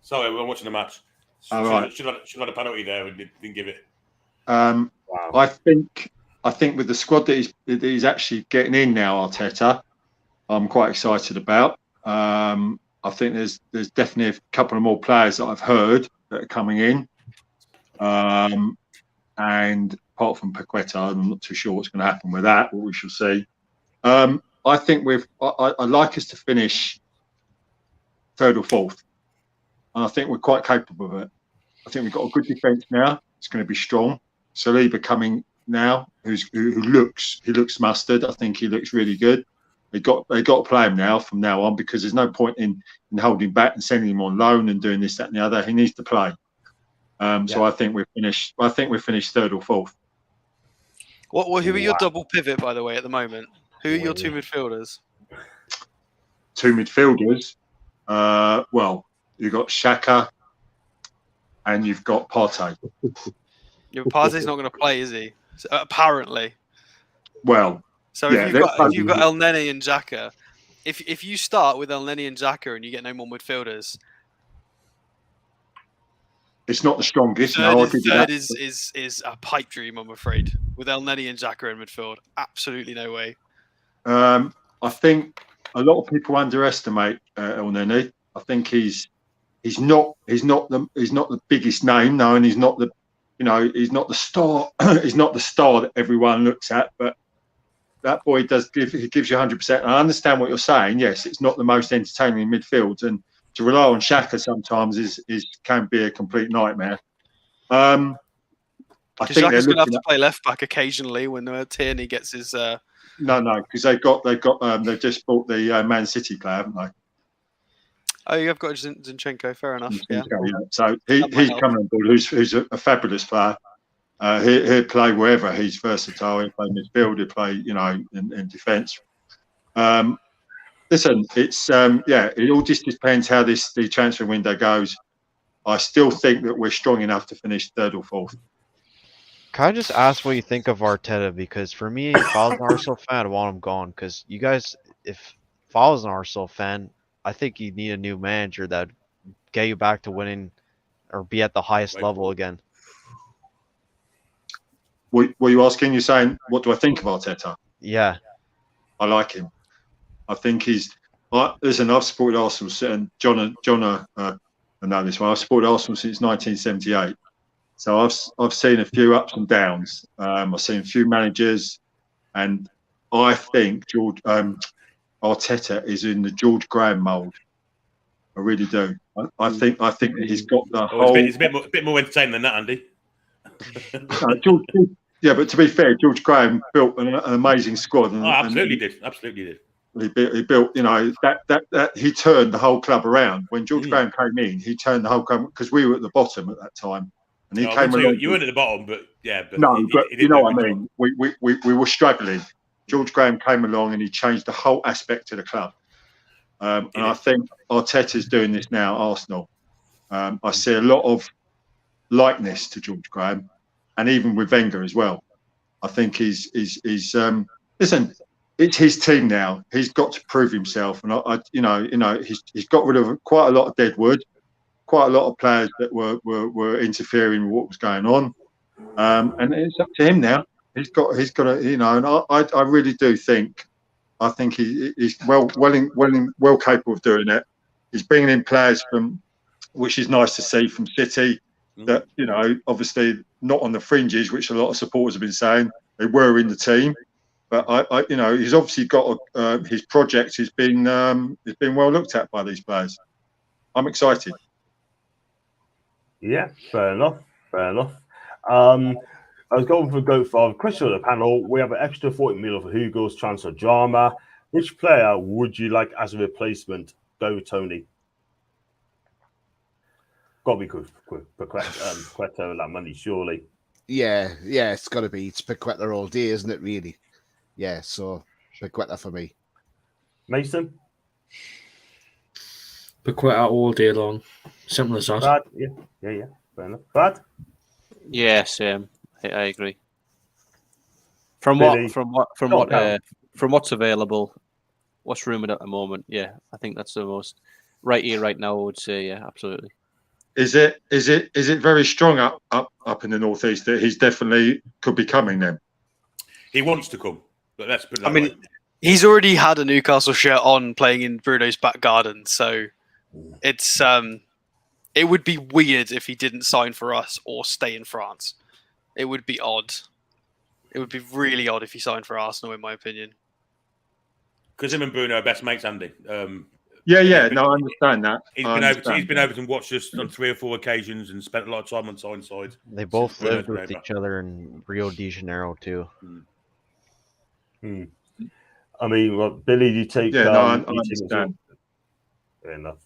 Sorry, we're watching the match. Should have had a penalty there and didn't give it. Wow. I think with the squad that he's actually getting in now, Arteta, I'm quite excited about. I think there's definitely a couple of more players that I've heard that are coming in. And apart from Paquetá, I'm not too sure what's going to happen with that, but we shall see. I think I'd like us to finish 3rd or 4th. And I think we're quite capable of it. I think we've got a good defence now. It's going to be strong. Saliba coming now, who looks mustard. I think he looks really good. They got to play him now from now on, because there's no point in holding back and sending him on loan and doing this, that, and the other. He needs to play. So I think we're finished 3rd or 4th. Who are your double pivot, by the way, at the moment? Who are your 2 midfielders? 2 midfielders. You've got Xhaka and you've got Partey. Partey's not going to play, is he? Apparently. Well, so if you've got El Neni and Xhaka, if you start with El Neni and Xhaka and you get no more midfielders, it's not the strongest. Third is a pipe dream, I'm afraid. With El Neni and Xhaka in midfield, absolutely no way. I think a lot of people underestimate El Neni. I think he's not the biggest name, no, and he's not the star. He's not the star that everyone looks at, but that boy gives you 100%. I understand what you're saying. Yes, it's not the most entertaining in midfield, and to rely on Xhaka sometimes can be a complete nightmare. I think Xhaka's going to have to play left back occasionally when Toney gets his. No, because they've just bought the Man City player, haven't they? Oh, you have got Zinchenko. Fair enough. Yeah. So he's coming on board. Who's a fabulous player. He'll play wherever. He's versatile. He'll play midfield. He'll play, in defence. Listen, it's it all just depends how the transfer window goes. I still think that we're strong enough to finish 3rd or 4th. Can I just ask what you think of Arteta? Because for me, if I was an Arsenal fan, I want him gone. Because you guys, if I was an Arsenal fan, I think you need a new manager that get you back to winning or be at the highest level again. What are you asking? You're saying, what do I think of Arteta? Yeah. I like him. I think he's Listen, I've supported Arsenal, and John I know this one. I've supported Arsenal since 1978, so I've seen a few ups and downs. I've seen a few managers, and I think Arteta is in the George Graham mould. I really do. I think that he's got the whole. It's a bit more entertaining than that, Andy. Yeah, but to be fair, George Graham built an amazing squad. Absolutely did. He built, that he turned the whole club around. When George Graham came in, he turned the whole club because we were at the bottom at that time, and he came along. You weren't at the bottom, but yeah. But you know what I mean. We were struggling. George Graham came along and he changed the whole aspect of the club. And I think Arteta's doing this now. Arsenal. I see a lot of likeness to George Graham, and even with Wenger as well. I think he's listen. It's his team now. He's got to prove himself, and he's got rid of quite a lot of dead wood, quite a lot of players that were interfering with what was going on, and it's up to him now. He's got to, and I really do think, I think he's well capable of doing it. He's bringing in players which is nice to see, from City, that obviously not on the fringes, which a lot of supporters have been saying they were in the team. But he's obviously got his project has been well looked at by these players. I'm excited. Yeah, fair enough. I was going for go for a question on the panel. We have an extra 40 million for Hugo's transfer drama. Which player would you like as a replacement? Go with Toney. Got to be Paquetá and that money, surely. Yeah, it's got to be. It's Paquetá all day, isn't it? Really. Yeah, so Paquetá for me. Mason? Paquetá all day long. Simple as that. Brad? Yeah. Fair enough. Brad? Yeah, same. I agree. From what's available, what's rumoured at the moment, yeah, I think that's the most right here, right now. I would say, yeah, absolutely. Is it very strong up in the northeast that he's definitely could be coming then? He wants to come. But let's put it that way. He's already had a Newcastle shirt on playing in Bruno's back garden, so it's it would be weird if he didn't sign for us or stay in France. It would be odd. It would be really odd if he signed for Arsenal, in my opinion. Because him and Bruno are best mates, Andy. I understand that. He's been over and watched us on 3 or 4 occasions and spent a lot of time on Tyneside. They both lived with each other in Rio de Janeiro too. I mean, Billy, do you take? I understand. Fair enough.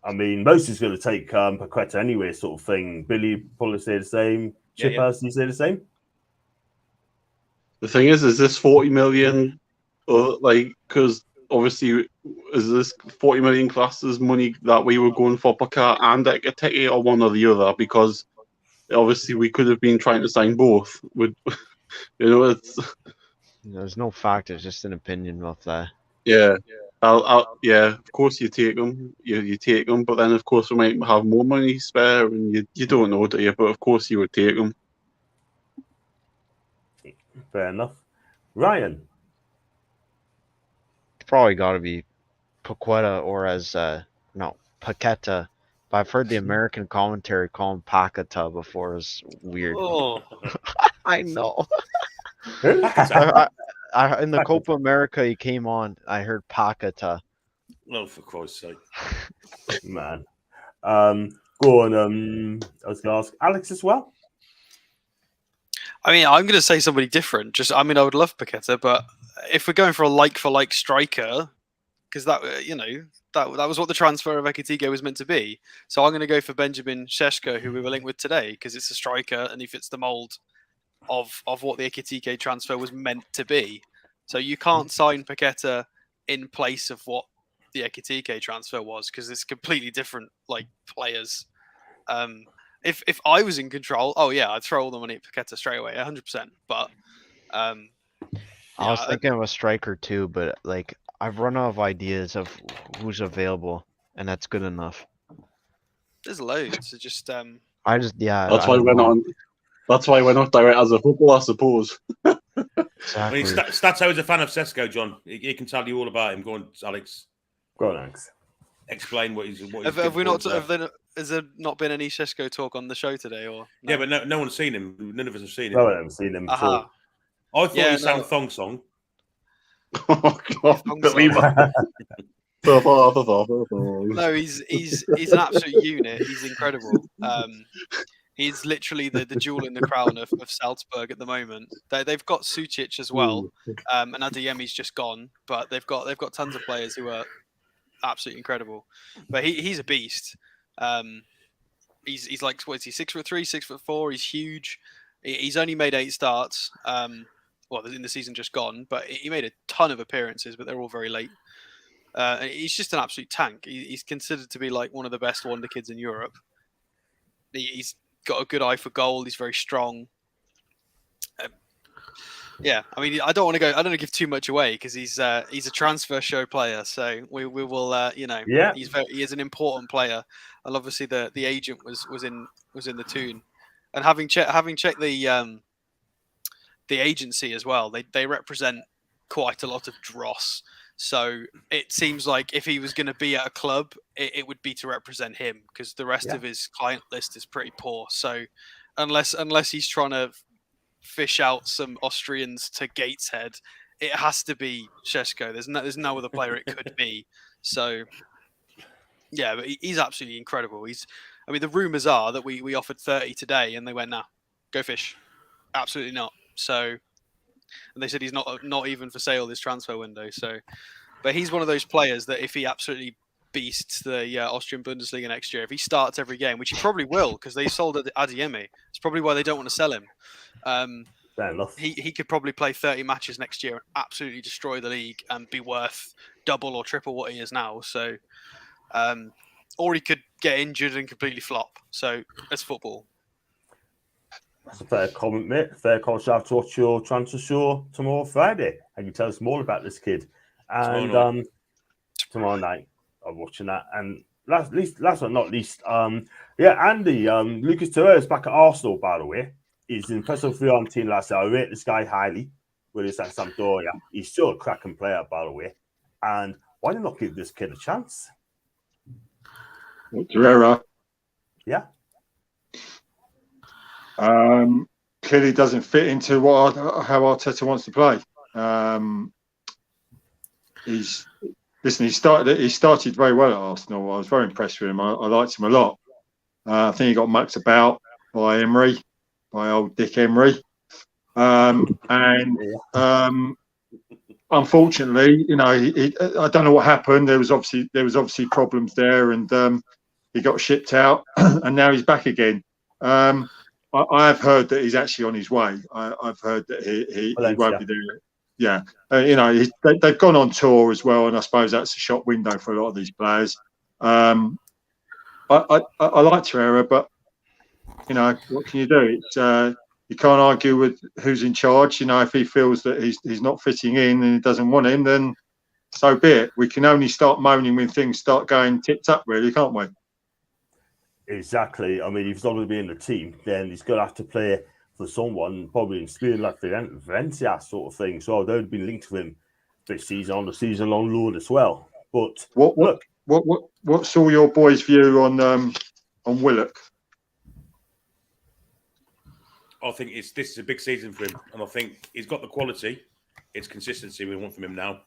I mean, most is going to take Paquetá anyway, sort of thing. Billy probably say the same. Chippers, do you say the same? The thing is this 40 million, or because obviously, is this 40 million class as money that we were going for Paquetá and Ekitike, or one or the other? Because obviously we could have been trying to sign both. It's. There's no fact. It's just an opinion of that. Yeah. Of course you take them. You take them, but then of course we might have more money spare, and you don't know, do you? But of course you would take them. Fair enough. Ryan? It's probably got to be Paquetá or Paquetá. But I've heard the American commentary call him Paquetá before. It's weird. Oh. I know. I in the Copa America he came on, I heard Paquetá. Oh, for Christ's sake. Man. Go on. I was going to ask Alex as well. I mean, I'm going to say somebody different. I would love Paquetá, but if we're going for a like-for-like striker, because that was what the transfer of Ekitike was meant to be. So I'm going to go for Benjamin Šeško, who we were linked with today, because it's a striker and he fits the mould of what the Ekitike transfer was meant to be. So you can't sign Paquetá in place of what the Ekitike transfer was, because it's completely different players. If I was in control, I'd throw all the money at Paquetá straight away, 100%. But I was thinking of a striker too, but I've run out of ideas of who's available, and that's good enough. There's loads. It's just That's why we're not. That's why we're not direct as a footballer, I suppose. Exactly. I mean, Stato is a fan of Šeško, John. He can tell you all about him. Go on, Alex. Go on, Anx. Explain what he's. Has there not been any Šeško talk on the show today, or? No? Yeah, but no one's seen him. None of us have seen him. No one has seen him. Aha. I thought he sang Thong Song. Oh God! No, he's an absolute unit. He's incredible. He's literally the jewel in the crown of Salzburg at the moment. They've got Sucic as well, and Adeyemi's just gone, but they've got tons of players who are absolutely incredible. But he's a beast. He's like, what is he, 6'3", 6'4"? He's huge. He's only made 8 starts. Well, in the season just gone, but he made a ton of appearances, but they're all very late. He's just an absolute tank. He's considered to be like one of the best wonder kids in Europe. He's got a good eye for goal. He's very strong. Yeah, I mean, I don't want to give too much away because he's a transfer show player. So we will, he is an important player, and obviously the agent was in the tune, and having checked the agency as well, they represent quite a lot of dross. So it seems like if he was going to be at a club, it would be to represent him because the rest of his client list is pretty poor. So unless he's trying to fish out some Austrians to Gateshead, it has to be Šeško. There's no other player it could be. So yeah, but he's absolutely incredible. The rumours are that we offered 30 today, and they went, nah, go fish. Absolutely not. So. And they said he's not even for sale this transfer window. So, but he's one of those players that if he absolutely beasts the Austrian Bundesliga next year, if he starts every game, which he probably will, because they sold Adeyemi, it's probably why they don't want to sell him. Fair enough. He could probably play 30 matches next year and absolutely destroy the league and be worth double or triple what he is now. So, or he could get injured and completely flop. So that's football. That's a fair comment, mate. Fair comment. Shout out to watch your transfer show tomorrow, Friday, and you tell us more about this kid. And tomorrow night, I'm watching that. And last but not least, Andy, Lucas Torreira is back at Arsenal, by the way. He's an impressive Fiorentina last year. I rate this guy highly. When he's at Sampdoria, he's still a cracking player, by the way. And why not give this kid a chance? Torreira. Yeah. Clearly doesn't fit into how Arteta wants to play. He started very well at Arsenal. I was very impressed with him. I liked him a lot. I think he got mucked about by old Dick Emery. Unfortunately, I don't know what happened. There was obviously problems there, and he got shipped out, and now he's back again. I have heard that he's actually on his way. I've heard that he won't be there. Yeah, they've gone on tour as well, and I suppose that's a shop window for a lot of these players. I like Torreira, but what can you do? It's you can't argue with who's in charge. If he feels that he's not fitting in and he doesn't want him, then so be it. We can only start moaning when things start going tits up, really, can't we? Exactly. I mean, if he's not going to be in the team, then he's going to have to play for someone, probably in Spain, like Valencia sort of thing. So they've been linked to him this season on the season-long loan as well. But what's all your boys' view on Willock? I think this is a big season for him, and I think he's got the quality. It's consistency we want from him now.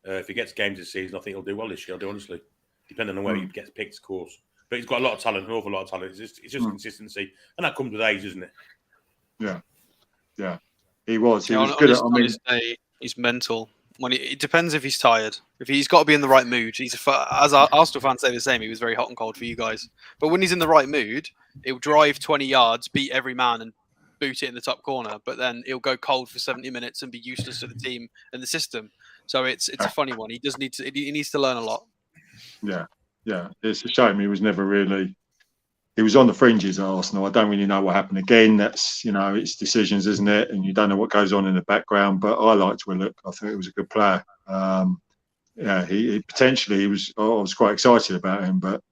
If he gets games this season, I think he'll do well this year. I'll do honestly, depending on where he gets picked, of course. But he's got a lot of talent, an awful lot of talent. It's just consistency, and that comes with age, isn't it? Yeah. He was good at. He's mental. It depends if he's tired. If he's got to be in the right mood. As Arsenal fans say the same. He was very hot and cold for you guys. But when he's in the right mood, he'll drive 20 yards, beat every man, and boot it in the top corner. But then he'll go cold for 70 minutes and be useless to the team and the system. So it's a funny one. He needs to learn a lot. Yeah, it's a shame he was never really. He was on the fringes at Arsenal. I don't really know what happened again. That's it's decisions, isn't it? And you don't know what goes on in the background. But I liked Willock. I think he was a good player. He potentially he was. I was quite excited about him, but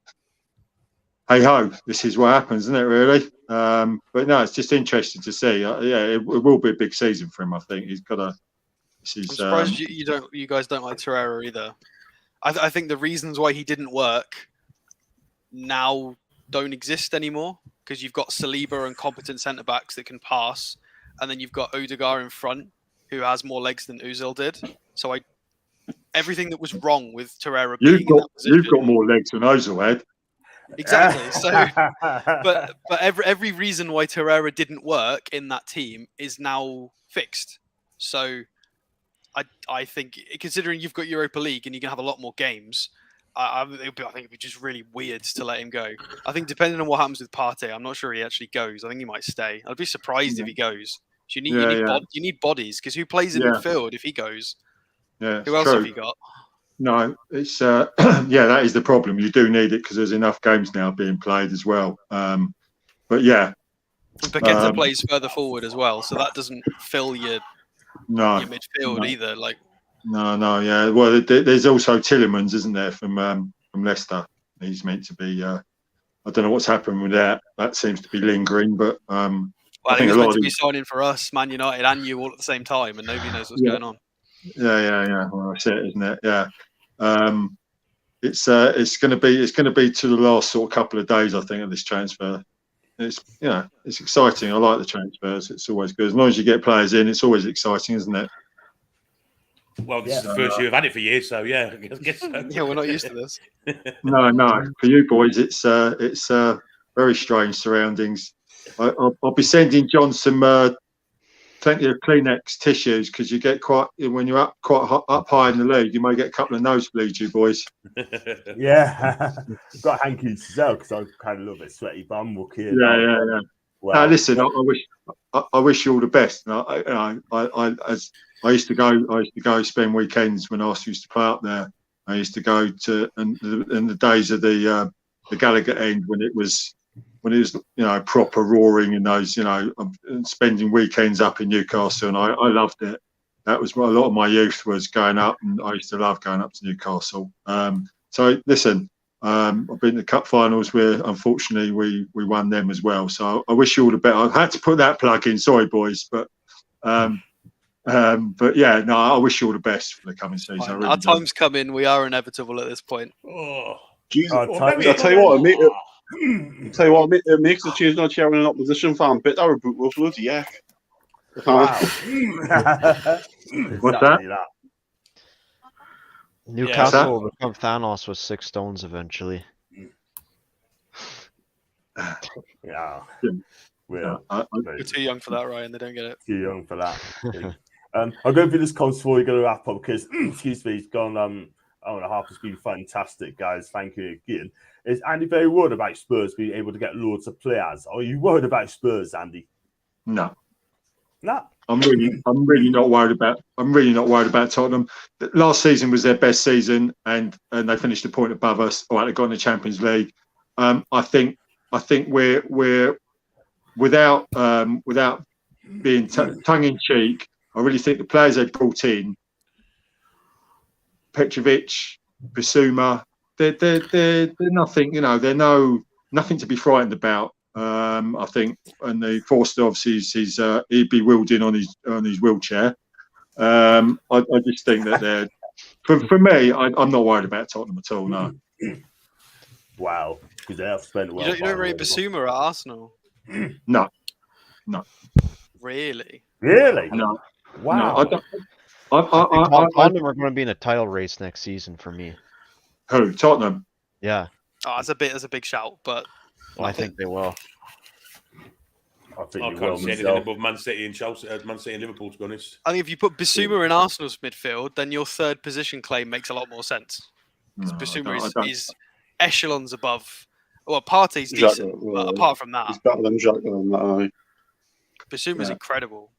hey ho, this is what happens, isn't it? Really. But no, it's just interesting to see. It will be a big season for him. I think he's got a. I'm surprised you guys don't like Torreira either. I think the reasons why he didn't work now don't exist anymore because you've got Saliba and competent centre backs that can pass, and then you've got Odegaard in front who has more legs than Ozil did. So everything that was wrong with Torreira being in that position, you've got more legs than Ozil had. exactly. So, but every reason why Torreira didn't work in that team is now fixed. So I think, considering you've got Europa League and you can have a lot more games, I think it'd be just really weird to let him go. I think depending on what happens with Partey, I'm not sure he actually goes. I think he might stay. I'd be surprised if he goes. You need bodies, because who plays in midfield if he goes? Yeah, who else true. have you got? No, it's that is the problem. You do need it because there's enough games now being played as well. But yeah, Paquetá plays further forward as well, so that doesn't fill your midfield either. Like, no, yeah. Well, there's also Tillemans, isn't there, from Leicester? He's meant to be. I don't know what's happened with that. That seems to be lingering, but I think he was meant to be signing for us, Man United, and you all at the same time, and nobody knows what's going on. Yeah. Well, that's it, isn't it? Yeah. It's going to be to the last sort of couple of days, I think, of this transfer. It's exciting. I like the transfers. It's always good as long as you get players in. It's always exciting, isn't it? Well, this is the first year I've had it for years, so yeah, I guess so. Yeah, we're not used to this. No. For you boys, it's very strange surroundings. I'll be sending John some plenty of Kleenex tissues because you get when you're up high in the league, you may get a couple of nosebleeds, you boys. Yeah, got hankies as well because I kind of love a sweaty bum look here. Yeah. Well, listen, I wish you all the best. I used to go spend weekends when Arsenal used to play up there. I used to go to in the days of the Gallagher end when it was proper roaring in those, and spending weekends up in Newcastle, and I loved it. That was what a lot of my youth was going up, and I used to love going up to Newcastle. So listen, I've been to the cup finals where unfortunately we won them as well. So I wish you all the best. I had to put that plug in. Sorry, boys, but yeah, no, I wish you all the best for the coming season. Really our time's coming. We are inevitable at this point. Oh, Jesus! I'll tell you what. It makes the change not sharing an opposition fan bit our boot will bloody yak. Wow. What's that? Newcastle will become Thanos with 6 stones eventually. Yeah. We're too young for that, Ryan. They don't get it. Too young for that. I'll go through this comments before we go to wrap up because, excuse me, it's gone hour and a half. It's been fantastic, guys. Thank you again. Is Andy very worried about Spurs being able to get loads of players? Are you worried about Spurs, Andy? No. I'm really not worried about Tottenham. Last season was their best season, and they finished a point above us. All right, they got in the Champions League. I think we're without being tongue in cheek. I really think the players they brought in, Petrovic, Bissouma, they're nothing. They're nothing to be frightened about. I think, and the Forster obviously he'd be wheeled in on his wheelchair. I just think that they're for me. I'm not worried about Tottenham at all. No. Wow, because they have spent. You don't rate Bissouma at Arsenal? No. Really? No. Wow. No, Tottenham are going to be in a title race next season for me. Who? Tottenham? Yeah. Oh, that's a big shout, but I think they will. I can't see anything above Man City and Chelsea, Man City and Liverpool, to be honest. I think if you put Bissouma in Arsenal's midfield, then your third position claim makes a lot more sense. Because Bissouma is echelons above. Well, Partey's decent, but apart from that, he's better than Xhaka. Bissouma's incredible.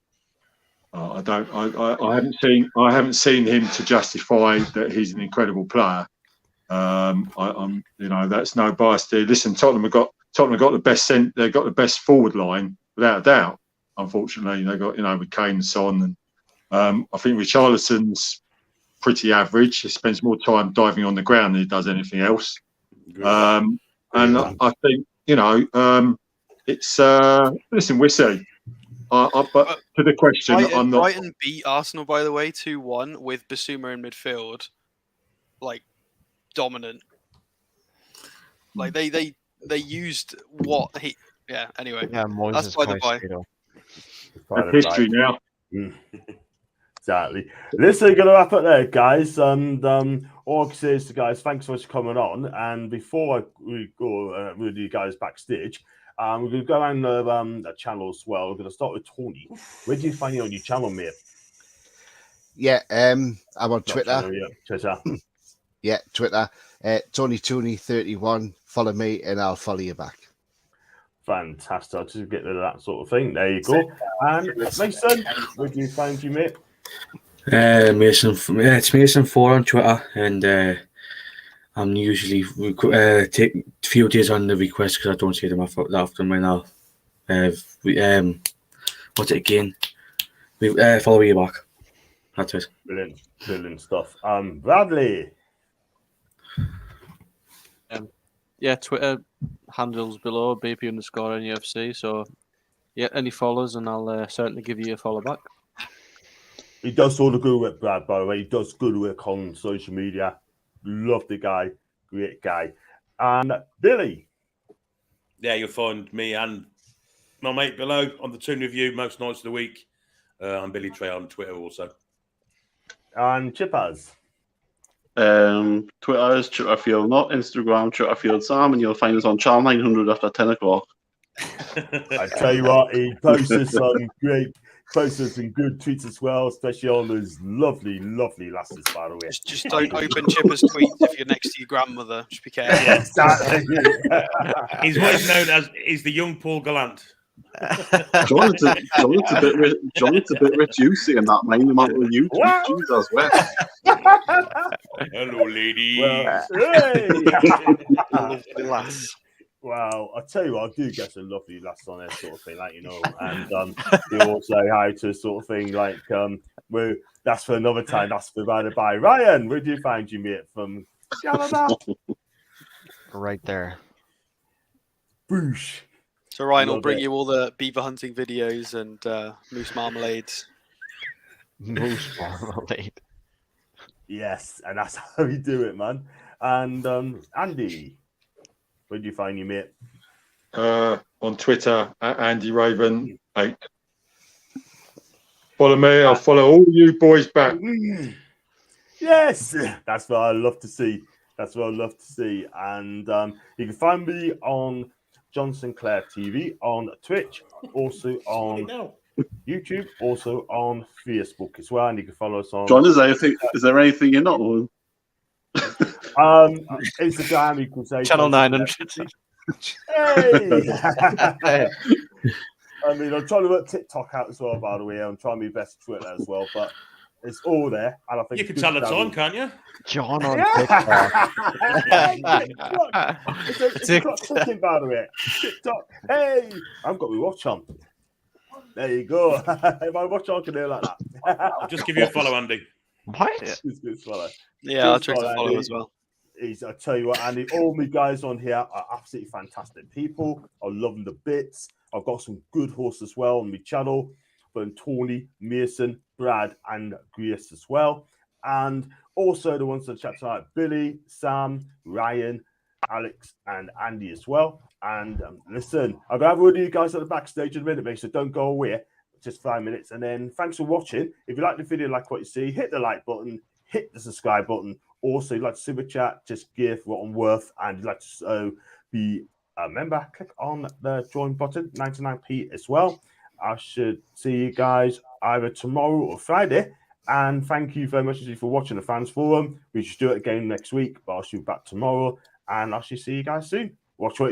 I haven't seen him to justify that he's an incredible player. That's no bias there. Listen, Tottenham got the best they've got the best forward line without a doubt. Unfortunately, they got with Kane and Son, and I think Richarlison's pretty average. He spends more time diving on the ground than he does anything else. And I think it's listen, we'll see. But to the question, Brighton beat Arsenal, by the way, 2-1 with Bissouma in midfield. Like, dominant. Like they used what he. Yeah. Anyway. Yeah, Moises That's by the by. Caicedo. That's history now. Exactly. Listen, gonna wrap up there, guys. And all I can say is to guys, thanks so much for coming on. And before we go with you guys backstage, we're gonna go around the channel as well. We're gonna start with Toney. Where do you find you on your channel, mate? Yeah, I'm on Twitter. Channel, yeah. Twitter. Yeah, Twitter. Tony31. Follow me, and I'll follow you back. Fantastic. I'll just get rid of that sort of thing. There you go. And Mason, where do you find you, mate? It's Mason4 on Twitter, and I'm usually take a few days on the request because I don't see them that often when I'll what's it again? Follow you back. That's it. Brilliant stuff. Bradley. Yeah, Twitter handles below BP_NUFC. So, yeah, any follows, and I'll certainly give you a follow back. He does all the good work, Brad, by the way. He does good work on social media. Love the guy. Great guy. And Billy. Yeah, you'll find me and my mate below on the Toon Review most nights of the week. I'm Billy Trey on Twitter also. And Chippers. Twitter is Chitterfield, not Instagram, Chitterfield Sam, and you'll find us on Channel 900 after 10 o'clock. I tell you what, he posts some great posts and good tweets as well, especially on those lovely lasses, by the way. Just don't open Chipper's tweets if you're next to your grandmother. Just be careful. Yeah, exactly. He's what is known as the young Paul Gallant. John, it's a bit reducing in that main amount of YouTube views as well. Hello, lady. Well, Lovely lass. Wow, I tell you what, I do get some lovely lass on there, sort of thing, like, you know, and they all say hi to sort of thing, like, well, that's for another time, that's provided by Ryan. Where do you find you, mate, from Canada? Right there. Boosh. So Ryan will bring you all the beaver hunting videos and moose marmalades. Moose marmalade. Yes, and that's how we do it, man. And Andy, where do you find you, mate? On Twitter at Andy Raven 8. Follow me. I'll follow all you boys back. Yes, that's what I love to see. That's what I love to see. And you can find me on John Sinclair TV on Twitch, also on YouTube, also on Facebook as well. And you can follow us on John, is there anything you're not on? Instagram, you can say Channel 900. Hey! I mean, I'm trying to work TikTok out as well, by the way. I'm trying my best to Twitter as well, but it's all there. And I think you can tell the time, can't you? John on TikTok. TikTok clicking, by the way. TikTok. Hey, I've got my watch on. There you go. If I watch on, I can do it like that. I'll just give you a follow, Andy. What? It's good follow. Yeah, I'll try to follow as well. I tell you what, Andy, all my guys on here are absolutely fantastic people. I love them to bits. I've got some good horses as well on my channel. But Toney, Mason, Brad, and Grace as well. And also the ones that chat tonight, Billy, Sam, Ryan, Alex, and Andy as well. And listen, I'm going to have one of you guys at the backstage in a minute, mate, so don't go away. Just 5 minutes. And then thanks for watching. If you like the video, like what you see, hit the like button, hit the subscribe button. Also, if you'd like to super chat, just give what I'm worth. And if you'd like to be a member, click on the join button, 99p as well. I should see you guys either tomorrow or Friday. And thank you very much for watching the Fans Forum. We should do it again next week, but I'll shoot back tomorrow. And I should see you guys soon. Watch what you